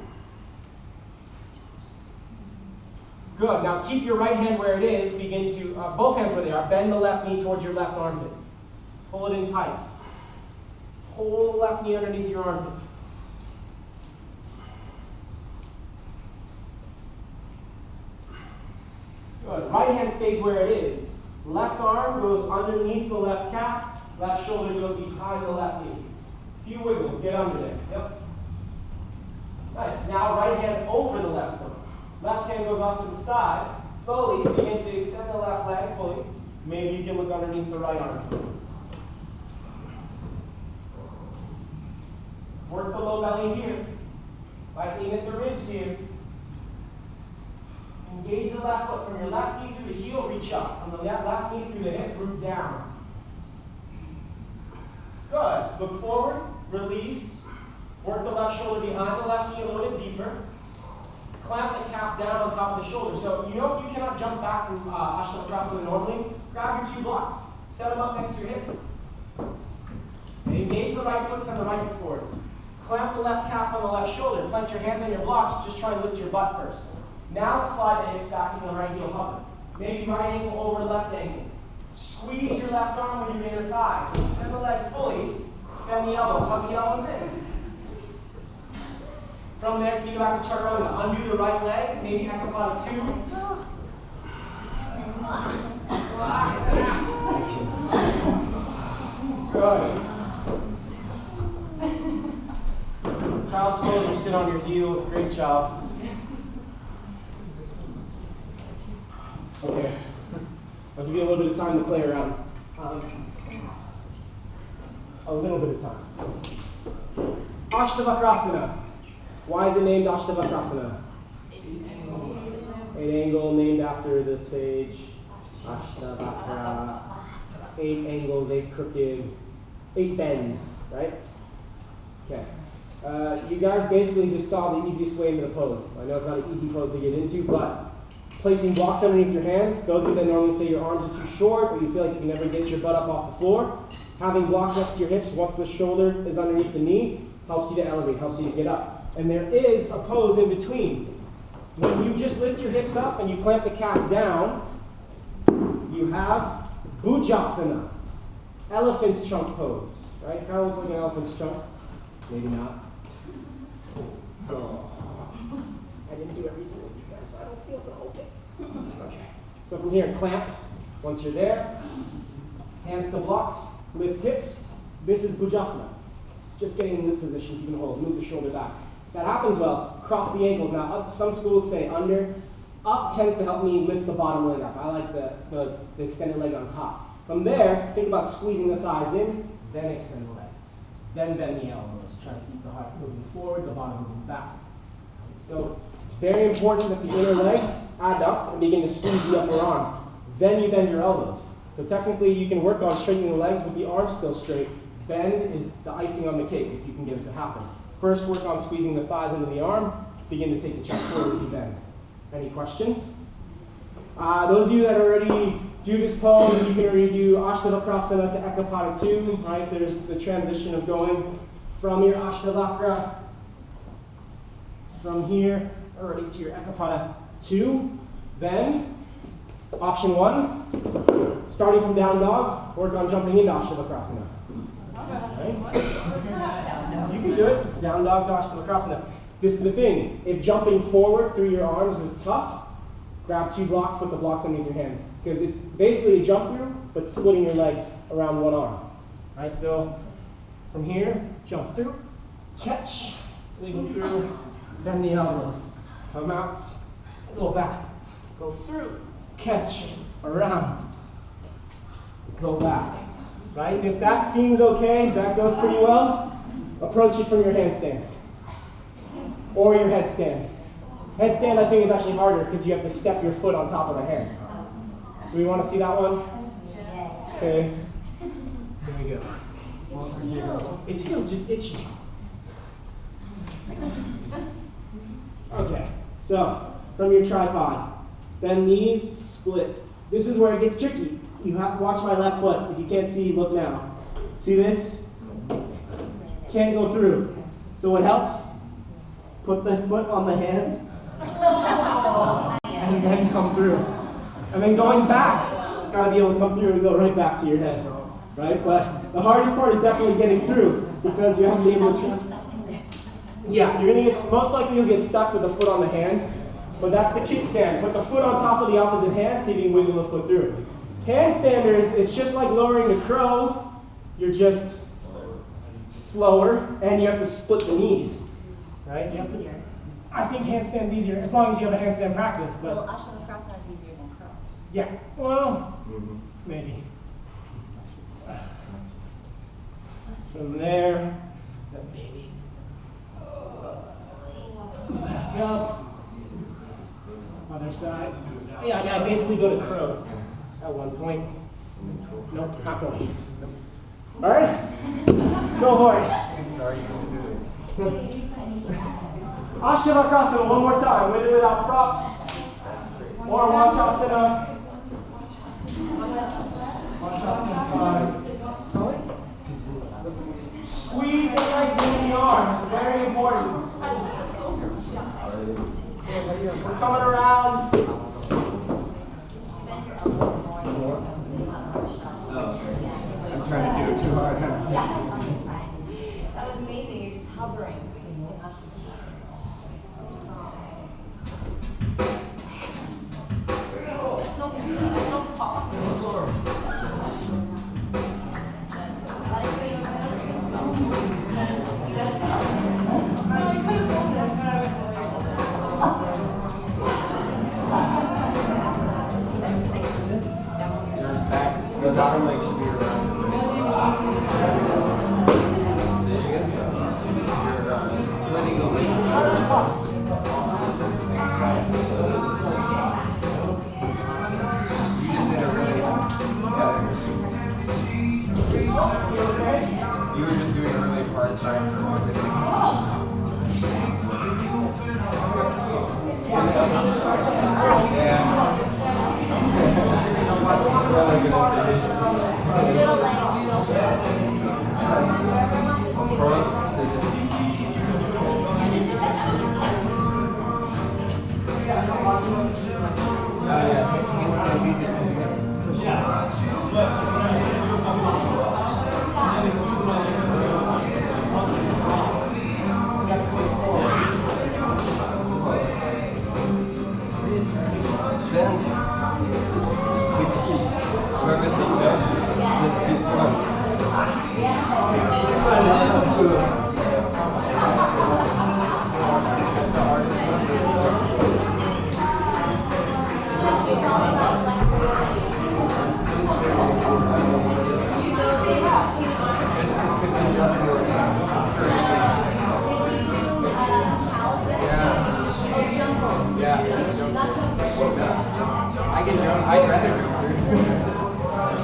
Good. Now keep your right hand where it is. Begin to, both hands where they are. Bend the left knee towards your left armpit. Pull it in tight. Hold the left knee underneath your armpit. Good. Right hand stays where it is. Left arm goes underneath the left calf. Left shoulder goes behind the left knee. Few wiggles. Get under there. Yep. Nice. Now right hand over the left foot. Left hand goes off to the side. Slowly begin to extend the left leg fully. Maybe you can look underneath the right arm. Work the low belly here. Lightening at the ribs here. Engage the left foot from your left knee through the heel, reach up. From the left knee through the hip, root down. Good. Look forward, release. Work the left shoulder behind the left knee a little bit deeper. Clamp the calf down on top of the shoulder. So you know if you cannot jump back from Ashtavakrasana normally, grab your 2 blocks. Set them up next to your hips. And engage the right foot, send the right foot forward. Clamp the left calf on the left shoulder. Plant your hands on your blocks. Just try and lift your butt first. Now slide the hips back into the right heel hover. Maybe right ankle over left ankle. Squeeze your left arm with your inner thigh. So extend the legs fully. Bend the elbows. Hug the elbows in. From there, you go back to chaturanga. Undo the right leg, maybe Ekapada 2. Good. Child's pose, you sit on your heels. Great job. Okay. I'll give you a little bit of time to play around. A little bit of time. Ashtavakrasana. Why is it named Ashtavakrasana? 8 angle, named after the sage. Ashtavakra. 8 angles, 8 crooked, 8 bends, right? Okay. You guys basically just saw the easiest way into the pose. I know it's not an easy pose to get into, but placing blocks underneath your hands, those of you that normally say your arms are too short or you feel like you can never get your butt up off the floor, having blocks next to your hips once the shoulder is underneath the knee helps you to elevate, helps you to get up. And there is a pose in between. When you just lift your hips up and you clamp the calf down, you have Bhujasana, elephant's trunk pose. Right? Kind of looks like an elephant's trunk. Maybe not. Oh. I didn't do everything with you guys, so I don't feel so okay. Okay. So from here, clamp. Once you're there, hands to blocks, lift hips. This is Bhujasana. Just getting in this position, you can hold. Move the shoulder back. If that happens well, cross the ankles. Now, up, some schools say under. Up tends to help me lift the bottom leg up. I like the extended leg on top. From there, think about squeezing the thighs in, then extend the legs. Then bend the elbows. Try to keep the heart moving forward, the bottom moving back. So it's very important that the inner legs adduct and begin to squeeze the upper arm. Then you bend your elbows. So technically, you can work on straightening the legs with the arms still straight. Bend is the icing on the cake if you can get it to happen. First, work on squeezing the thighs into the arm. Begin to take the chest forward as you bend. Any questions? Those of you that already do this pose, you can already do Ashtavakrasana to Ekapada 2. Right? There's the transition of going from your Ashtavakra, from here, already to your Ekapada 2. Then, option 1, starting from down dog, work on jumping into Ashtavakrasana. Right? You can do it. Down dog to Ashtavakrasana. This is the thing. If jumping forward through your arms is tough, grab 2 blocks, put the blocks underneath your hands. Because it's basically a jump through, but splitting your legs around one arm. Right? So from here, jump through, catch, wiggle through, bend the elbows. come out, go back, go through, catch, around, go back. Right? And if that seems okay, that goes pretty well, approach it from your handstand or your headstand. Headstand, I think, is actually harder because you have to step your foot on top of the hand. Do we want to see that one? Okay. There we go. It's healed, just itchy. Okay, so from your tripod, bend knees, split. This is where it gets tricky. You have to watch my left foot. If you can't see, look now. See this? Can't go through. So what helps? Put the foot on the hand and then come through. And then going back, gotta be able to come through and go right back to your head. Right? But the hardest part is definitely getting through because you have to be able to. Yeah, you're gonna get, most likely you'll get stuck with the foot on the hand, but that's the kickstand. Put the foot on top of the opposite hand so you can wiggle the foot through. Handstanders, it's just like lowering the crow, you're just slower, and you have to split the knees. Right? You have to, I think handstand's easier, as long as you have a handstand practice. But Well, Ashtanga is easier than crow. yeah, well, maybe. From there, the baby. Back up. Other side. Yeah, I basically go to crow at one point. Nope, not going. Nope. All right? Go for it. Sorry, you can do it. Ashtavakrasana one more time, with or without props. Or Vajrasana. Sorry? Squeeze the legs into the arms, very important. We're coming around. I'm trying to do it too hard. Yeah, it's fine. That was amazing. You're just hovering. There's no pause. The bottom leg should be around. Letting the leg. You just did a really. You were just doing a really hard side. I can jump. I'd rather jump first.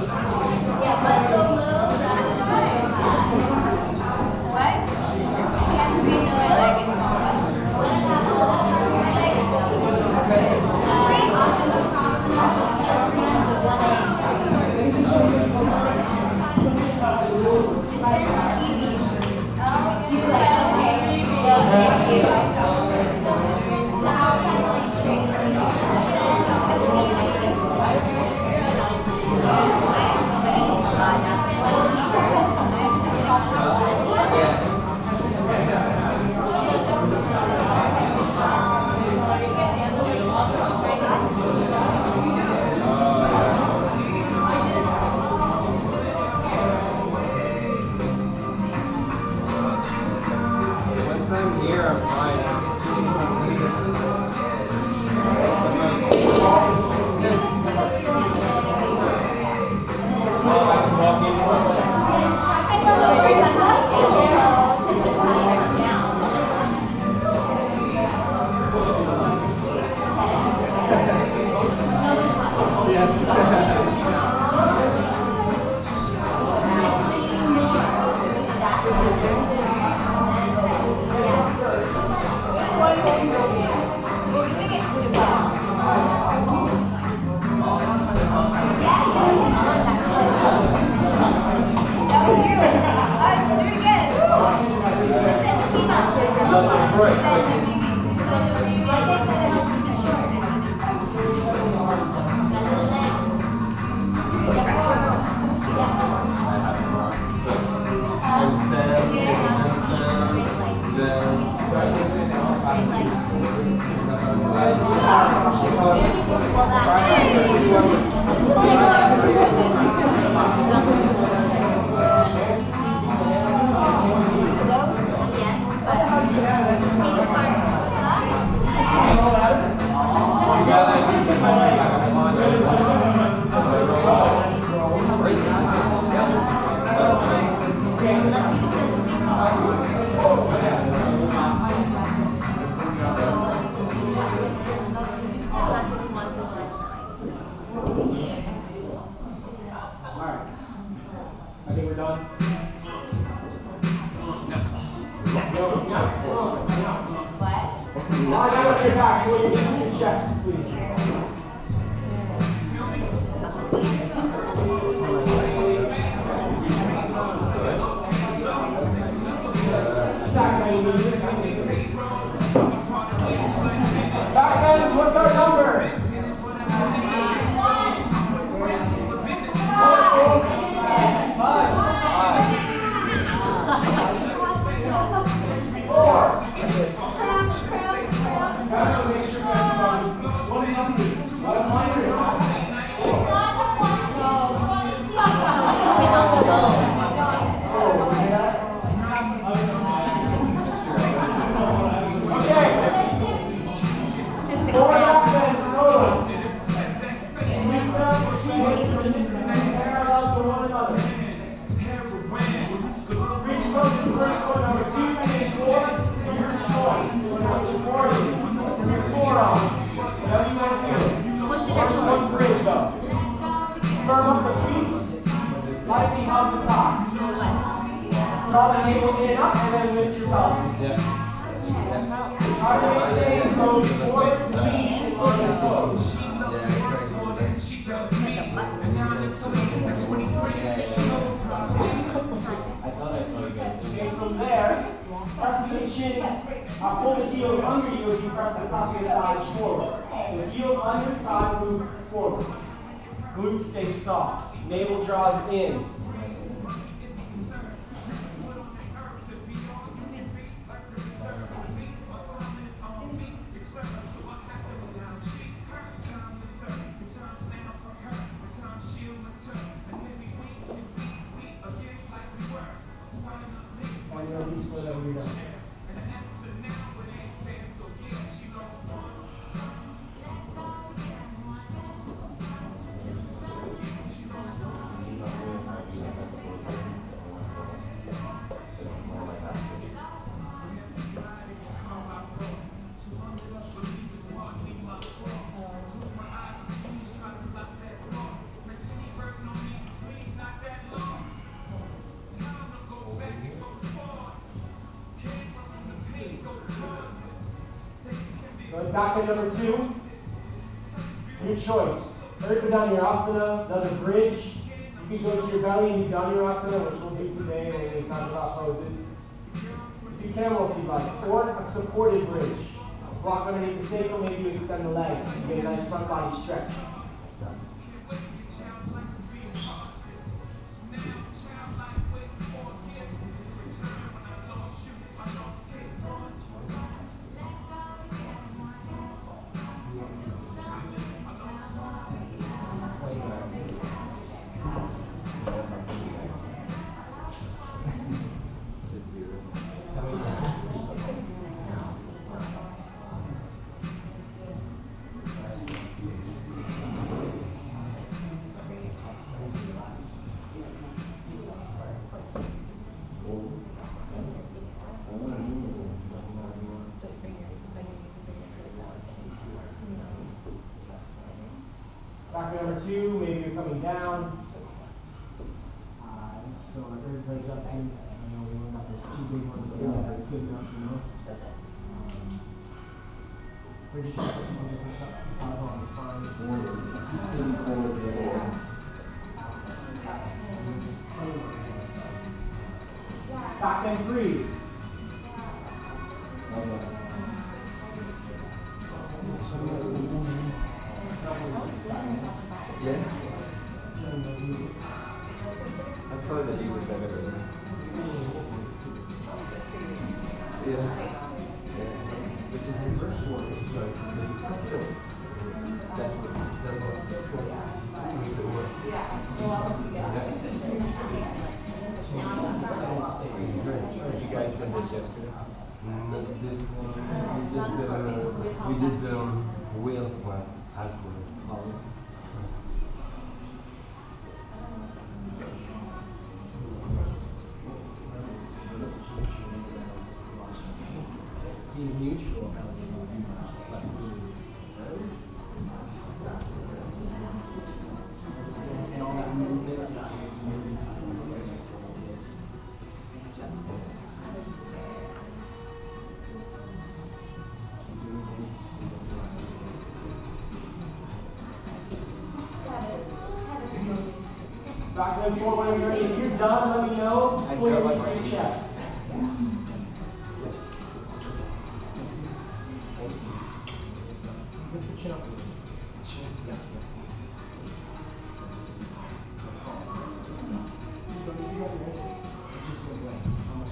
What's our number? Firm up the feet, lightly hug the thighs. Draw the navel in up and then lift your pelvis. Try to maintain those forward knees and on your toes. Okay, from there, press the shins, pull the heels under you as you press the top of your thighs forward. So the heels under, thighs move forward. Glutes stay soft. Navel draws in. And release whatever you're done. Going back to number 2. Your choice. Urdhva Dhanurasana, another bridge. You can go to your belly and do Dhanurasana, which we'll do today when we talk about poses. You camel if you like, or a supported bridge. Block underneath the sacrum, maybe you extend the legs. You get a nice front body stretch. or two, maybe you're coming down. So our third adjustments, I know we only got those two big ones, but that's good enough for most. Bridge check, just massage on the spine. Back and free. Yeah. That's probably the deepest I've ever been. Yeah. Which is the first one. This is that's Did you guys did this yesterday? This we did the wheel one, half wheel. Being neutral. And all that movement. Back and forward whenever you're ready. If you're done, let me know. Pull your knees to your chest. Yes. Lift the chin up. Chin. Yeah. Just like that. How much?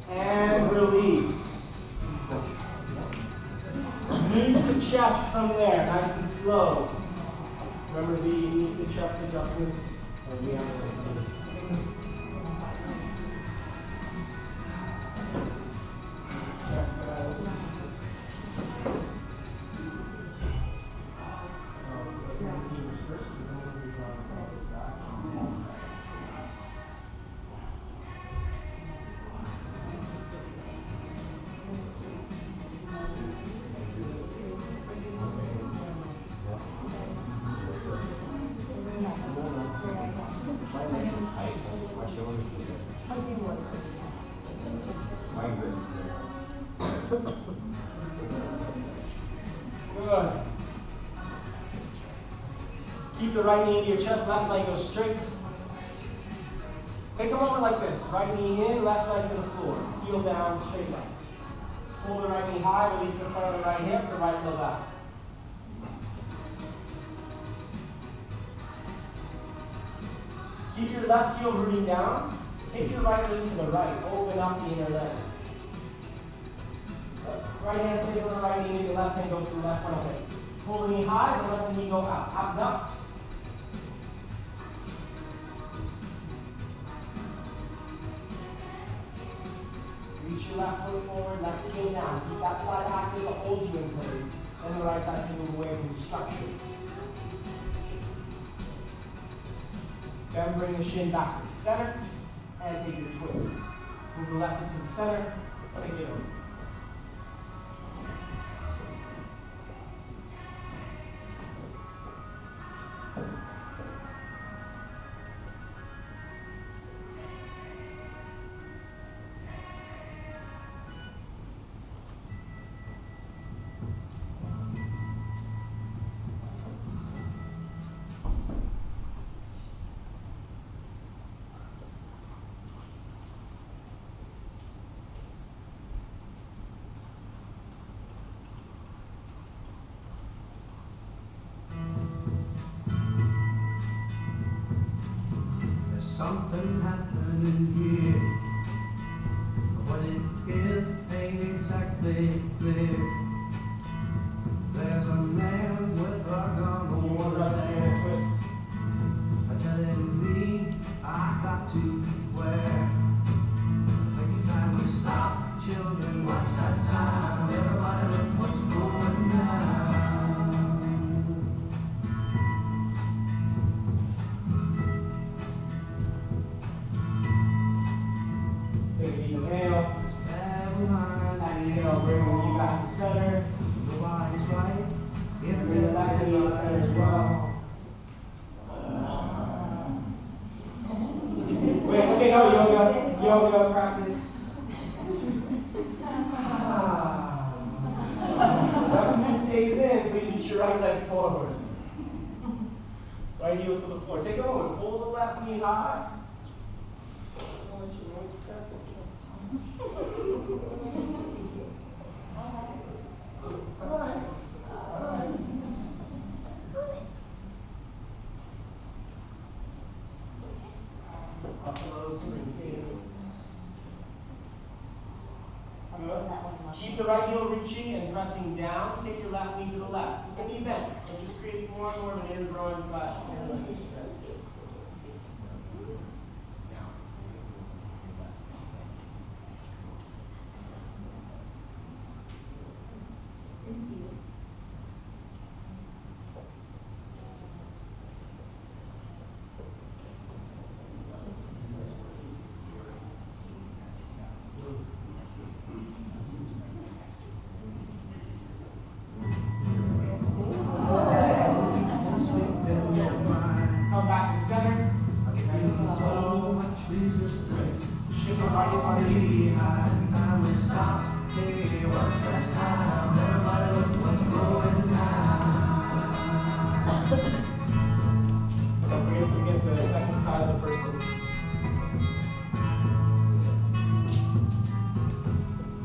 And release. Knees to chest from there, nice and slow. Remember the knees to chest adjustment? Or we have Good. Keep the right knee into your chest, left leg goes straight. Take a moment like this. Right knee in, left leg to the floor. Heel down, straight leg. Pull the right knee high, release the front of the right hip, the right heel back. Keep your left heel rooting down. Take your right knee to the right. Open up the inner leg. Right hand stays on the right knee, the left hand goes to the left one. Okay. Pull the knee high, and let the knee go out. Abduct. Reach your left foot forward, left heel down. Keep that side active to hold you in place. Then the right side to move away from the structure. Then bring the shin back to center and take your twist. Move the left foot to the center, take it over. Something happening here. What it is ain't exactly clear. There's a man with a gun You want over right there there, and twist. telling me I got to beware. I think it's time we stop, children. Watch that sound. Everybody look what's going down. Take it easy. exhale, bring the knee back to center. The wide is right. Bring the left knee to center as well. Wait, okay, no, yoga practice. Left knee stays in, please reach your right leg forward. Right heel to the floor. Take a moment, pull the left knee high. Don't let your noise crack. Alright. Upload spring fades. Good. Keep the right heel reaching and pressing down. Take your left knee to the left. You can be bent. It just creates more and more of an inner groin slash inner leg stretch. Now. Into you. Come back to center. Nice and slow. Resistance. Shift your right hip underneath. Behind, finally stop. Hey, what's that sound? Everybody look what's going down. Don't forget to get the second side of the person.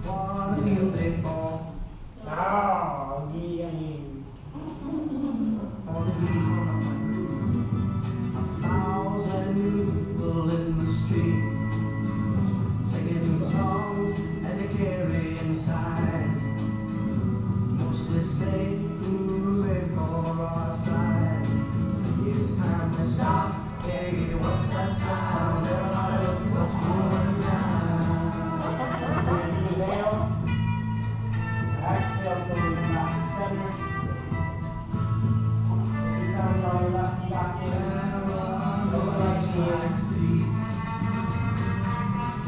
Wanna feel they fall. Now, knee and knee. On the beat. 1,000 people in the street, singing songs and they carry inside. Mostly stay moving for our side. It's time to stop. Hey, what's that sound? Everybody look what's going down. Inhale. Exhale, slowly come back to center. Every time you draw your left knee back in.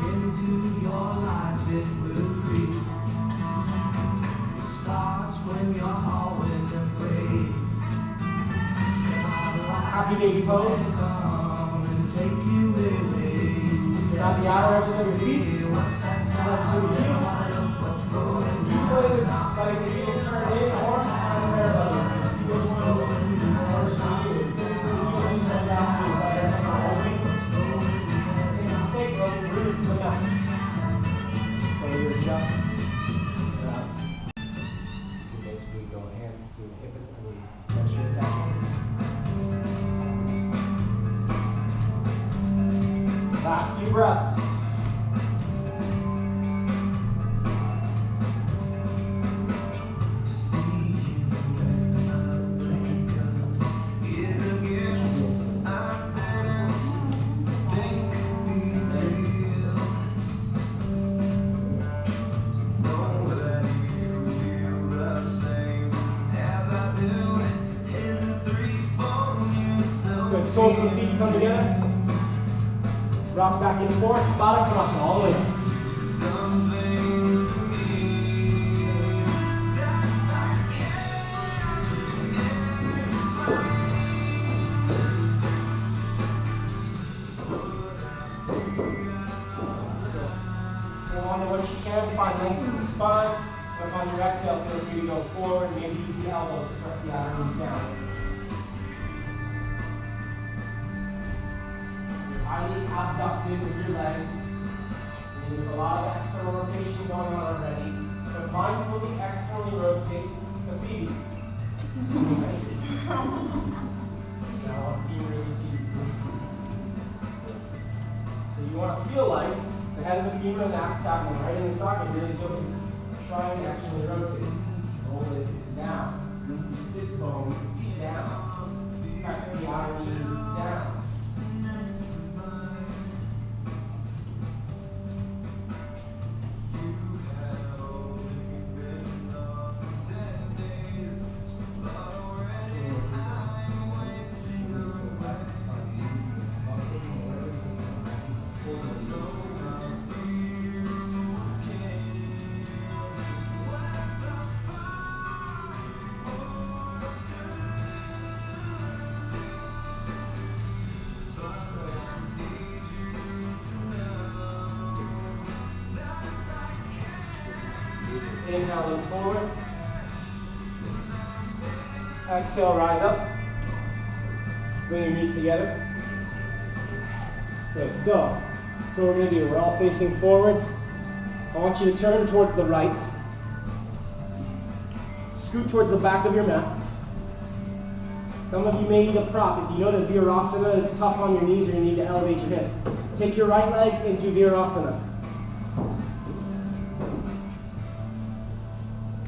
Into your life it will creep. It starts when you're always afraid. Step out of line. Happy baby pose. Come and take you away. Get out the outer edges of your feet. What's that sound? Let's do the heel. What's going You put it like the heels turn in or kind of parallel. See which one works for you. Typically, the heels turn down to the right and holding. In the sacrum, rooted to the left. So you're just, you can basically go hands to hip and next your attachment. Last few breaths. Good. Soles of the feet come together. Rock back and forth. Bottom Konasana all the way down. Hold on to what you can. Find length in the spine. And on your exhale, feel free to go forward. Maybe use the elbows to press the outer knees down. Highly abducted with your legs. And there's a lot of external rotation going on already. But mindfully externally rotate the feet. Now, femurs and feet. So you want to feel like the head of the femur and that's tapping right in the socket. Really feel it's trying to externally rotate. Hold it down. Sit bones down. Press the outer knees down. inhale, lean forward. Exhale, rise up. Bring your knees together. Okay, so what we're going to do. We're all facing forward. I want you to turn towards the right. Scoot towards the back of your mat. Some of you may need a prop. If you know that Virasana is tough on your knees, you're going to need to elevate your hips. Take your right leg into Virasana.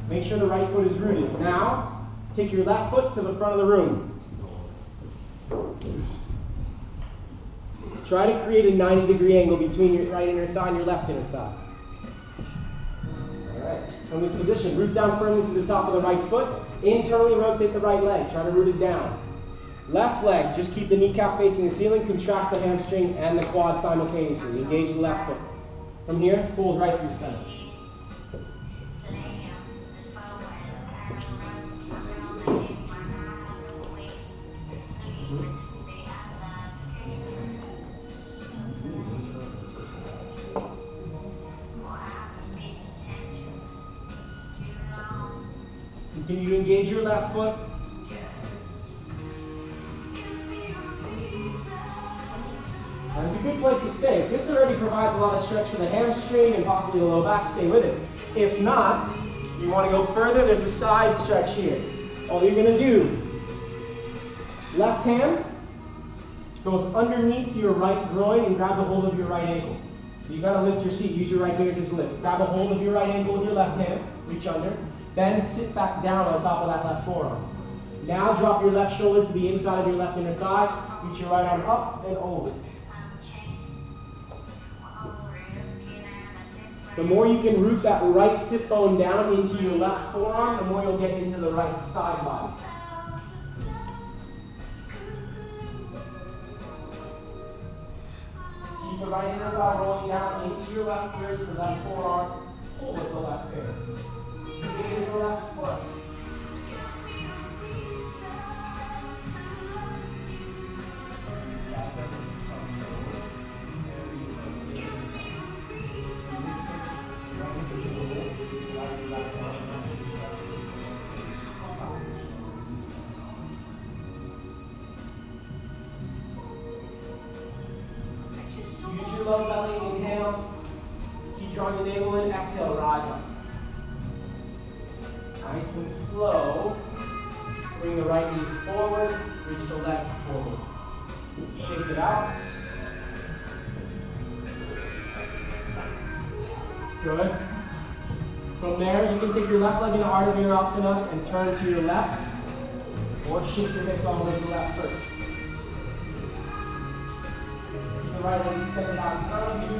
Make sure the right foot is rooted. Now, take your left foot to the front of the room. Try to create a 90-degree angle between your right inner thigh and your left inner thigh. All right. From this position, root down firmly to the top of the right foot. Internally rotate the right leg. Try to root it down. Left leg, just keep the kneecap facing the ceiling. Contract the hamstring and the quad simultaneously. Engage the left foot. From here, fold right through center. Continue to engage your left foot. Now, it's a good place to stay. If this already provides a lot of stretch for the hamstring and possibly the low back, stay with it. If not, you want to go further, there's a side stretch here. All you're going to do, left hand goes underneath your right groin and grab a hold of your right ankle. So you got to lift your seat. Use your right fingertips to lift. Grab a hold of your right ankle with your left hand. Reach under. Then sit back down on top of that left forearm. Now drop your left shoulder to the inside of your left inner thigh. Reach your right arm up and over. The more you can root that right sit bone down into your left forearm, the more you'll get into the right side body. Keep the right inner thigh rolling down into your left wrist, the left forearm. Pull with the left hand. Engage the left foot. Use your low belly, inhale. Keep drawing the navel in, exhale, rise up. Nice and slow. Bring the right knee forward, reach the left forward. Shake it out. Good. From there, you can take your left leg into Ardha Virasana and turn to your left, or shift your hips all the way to the left first. Keep the right leg extended out in front of you.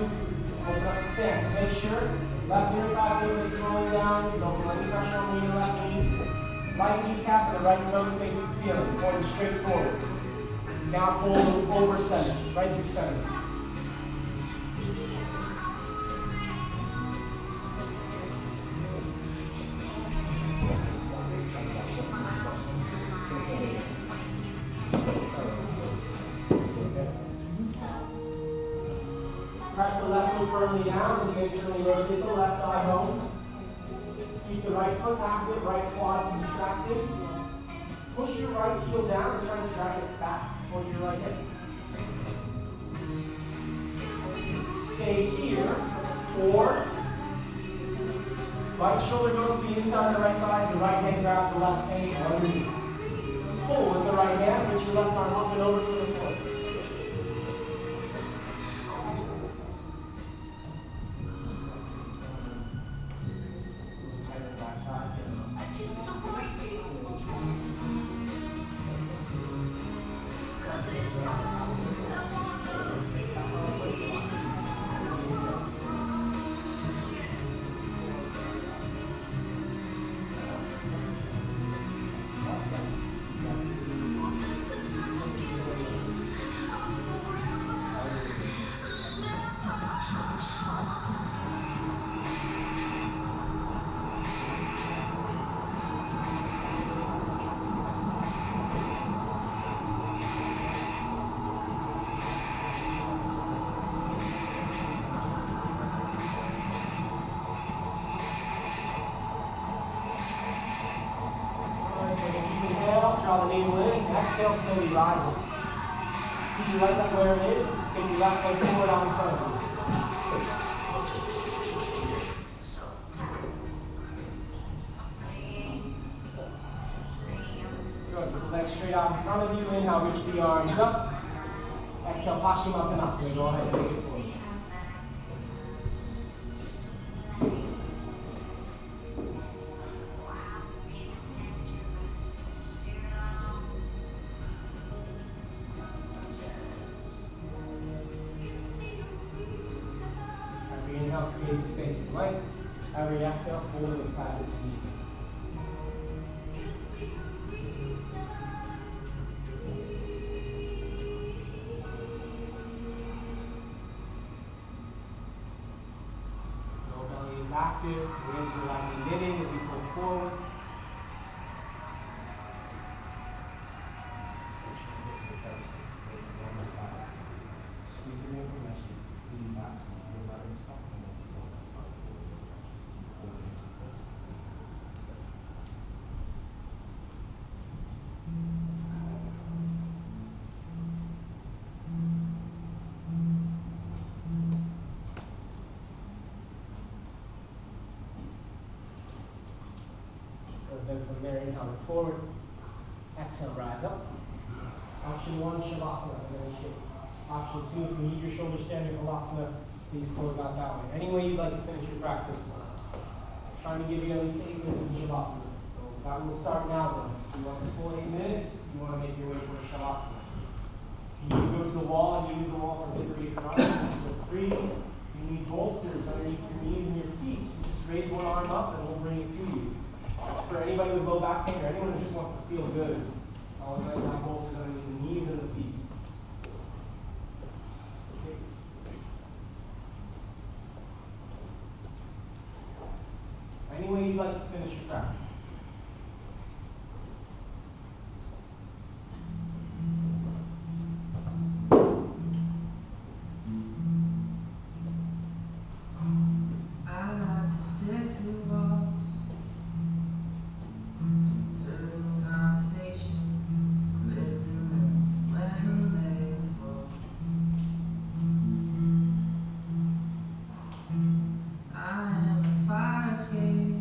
Open up the stance. Make sure left inner thigh feels like it's rolling down. Don't feel any pressure on your left knee. Right kneecap and the right toes face the ceiling, pointing straight forward. Now fold over center, right through center. Press the left foot firmly down as you internally rotate the left thigh home. Keep the right foot active, right quad contracted. Push your right heel down and try to drag it back towards your right hip. Stay here, or right shoulder goes to the inside of the right thigh as the right hand grabs the left ankle underneath. Pull with the right hand, reach your left arm up and over for the foot. draw the navel in. Exhale, slowly rise up. Keep your right leg where it is. Take your left leg forward out in front of you. Good. Keep the legs straight out in front of you. Inhale, reach the arms up. Exhale, Paschimottanasana. Go ahead and make it forward. Every inhale creates space and length. Every exhale, fold and tap it deep. Active, ribs are likely knitting as you pull forward. Squeeze your ankles as you lean back, so your legs up. Then from there, inhale, look forward. Exhale, rise up. Option 1, Shavasana, and then shift. Option 2, if you need your shoulder standing Halasana, please close out that way. Any way you'd like to finish your practice. I'm trying to give you at least 8 minutes of Shavasana. So that will start now then. If you want the full 8 minutes, you want to make your way towards Shavasana. If you need to go to the wall and you use the wall for victory economics, feel free. If you need bolsters underneath your knees and your feet, you just raise one arm up and we'll bring it to you. That's for anybody with low back pain or anyone who just wants to feel good. Always like to have bolsters underneath the knees and the feet. Okay. Any way you'd like to finish your practice. I like to stick to walls. Certain conversations, lifting them when they fall. I am a fire escape,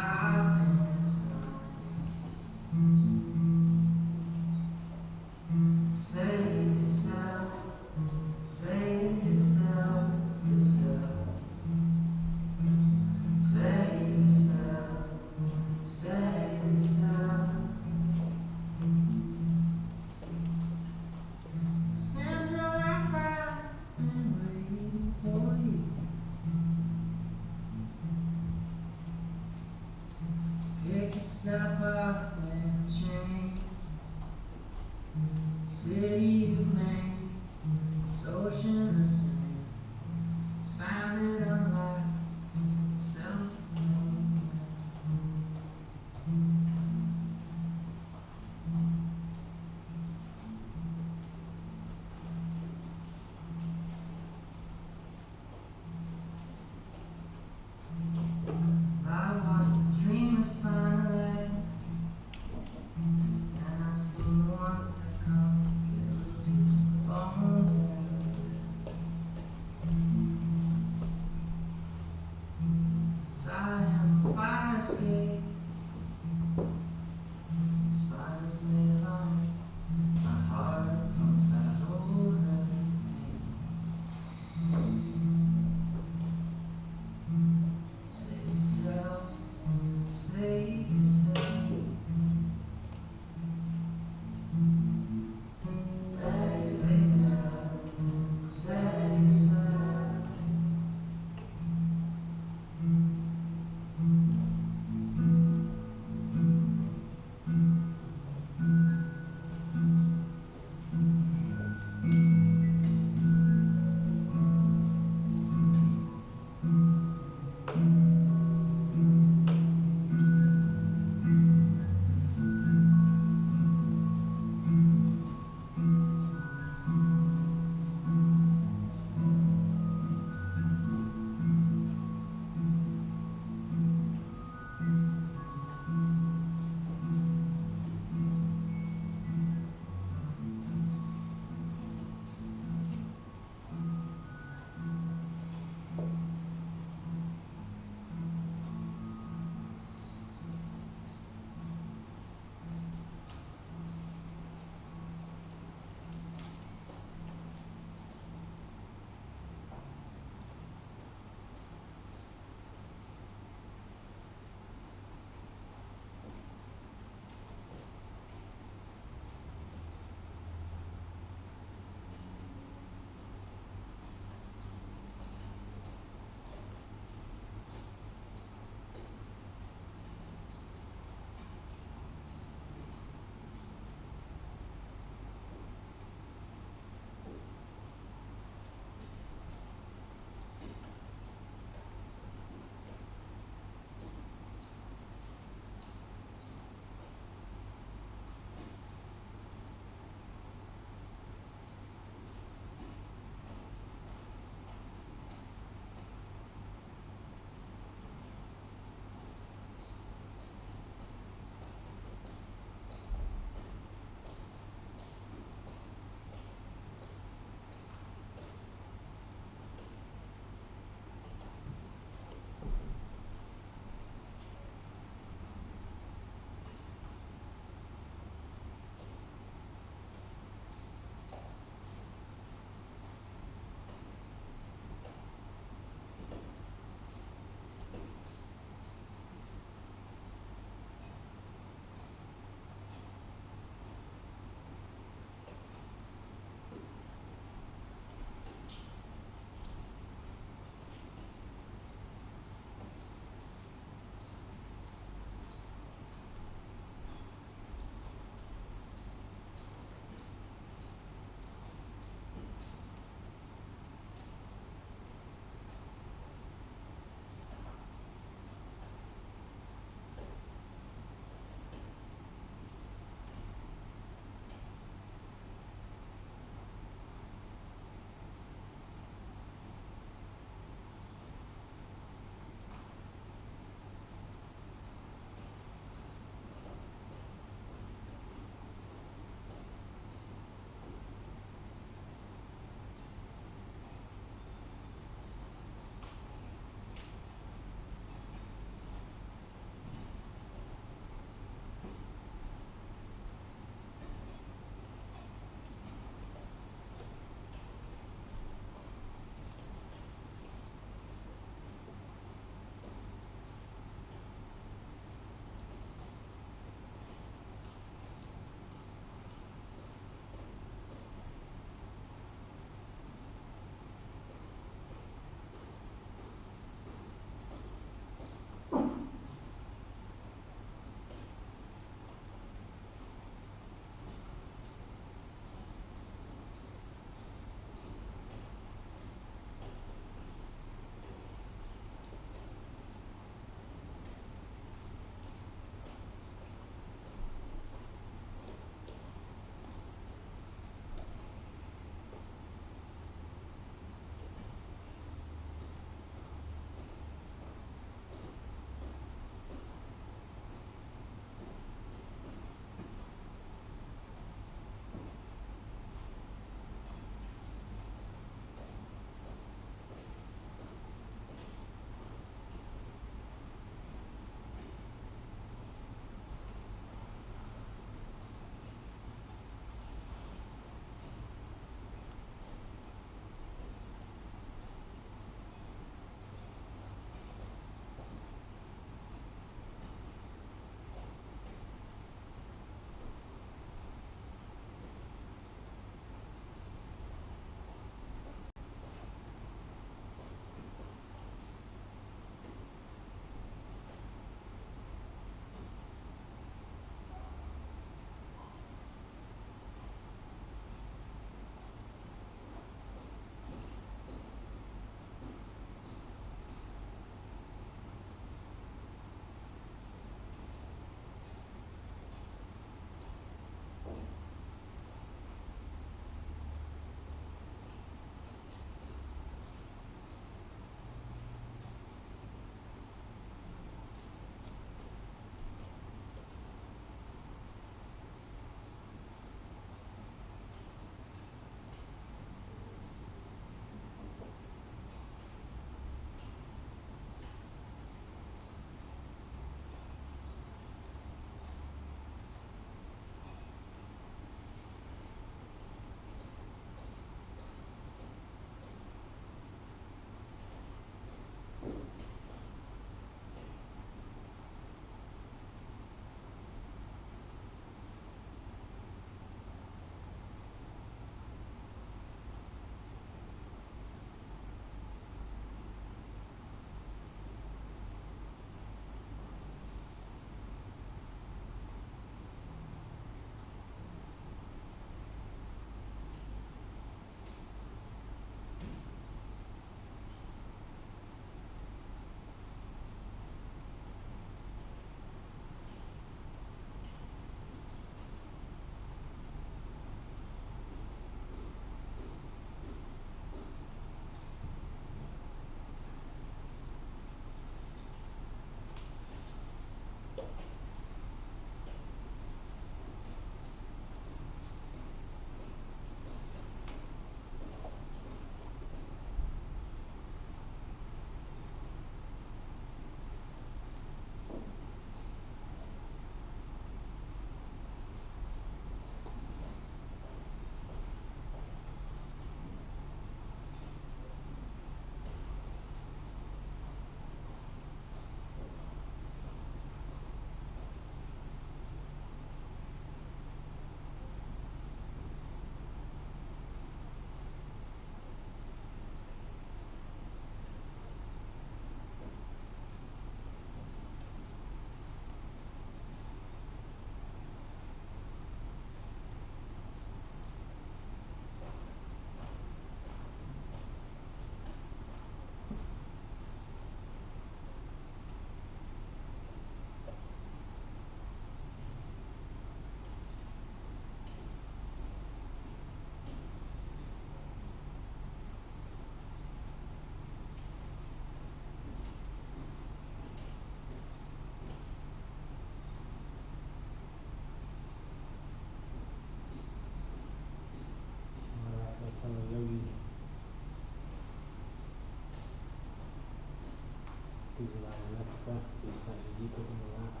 next breath to be slightly deeper than the last.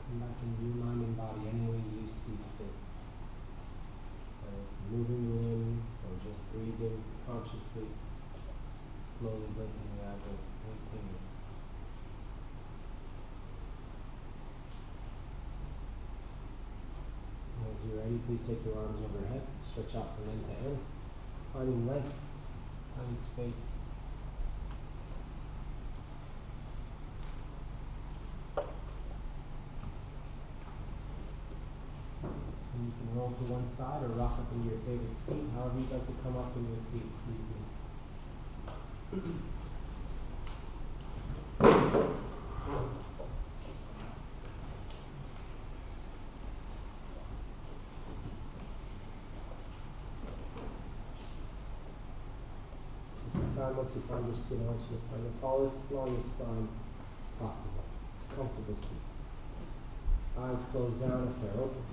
Come back into your mind and body any way you see fit. Whether it's moving the limbs or just breathing consciously, slowly blinking the eyes of anything. As you're ready, please take your arms overhead, stretch out from end to end, finding length, finding space. And you can roll to one side or rock up into your favorite seat, however you'd like to come up into a seat, please do. Time once you find your seat, I want you to find the tallest, longest spine possible. Comfortable seat. Eyes closed down if they're open.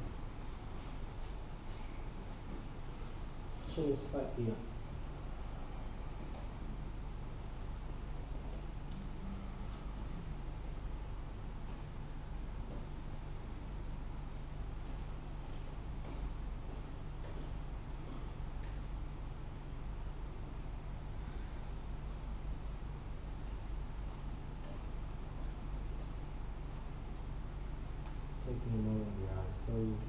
Chin is slightly up. Taking a moment with your eyes closed,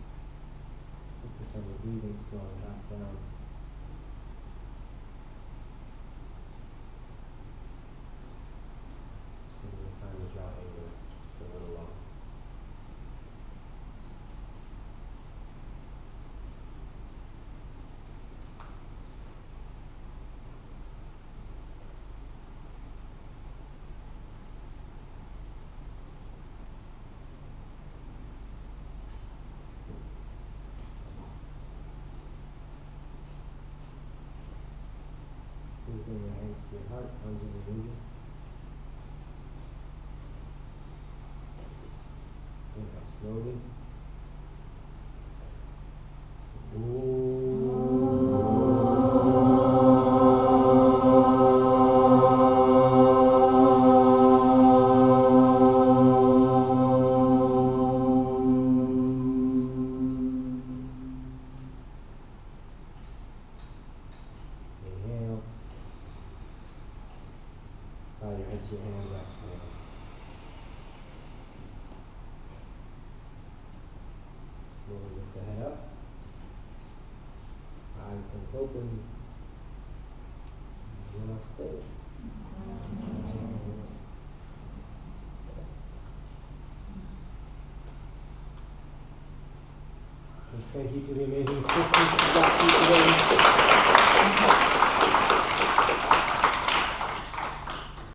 focus on the breathing, slowing back down. Taking the time to draw anger just a little long. Please bring your hands to your heart, arms over your knees. Inhale slowly. Inhale. Bow your head to your hands, exhale. Slowly lift the head up. Eyes blink open. Namaste. And thank you to the amazing assistants who got you today.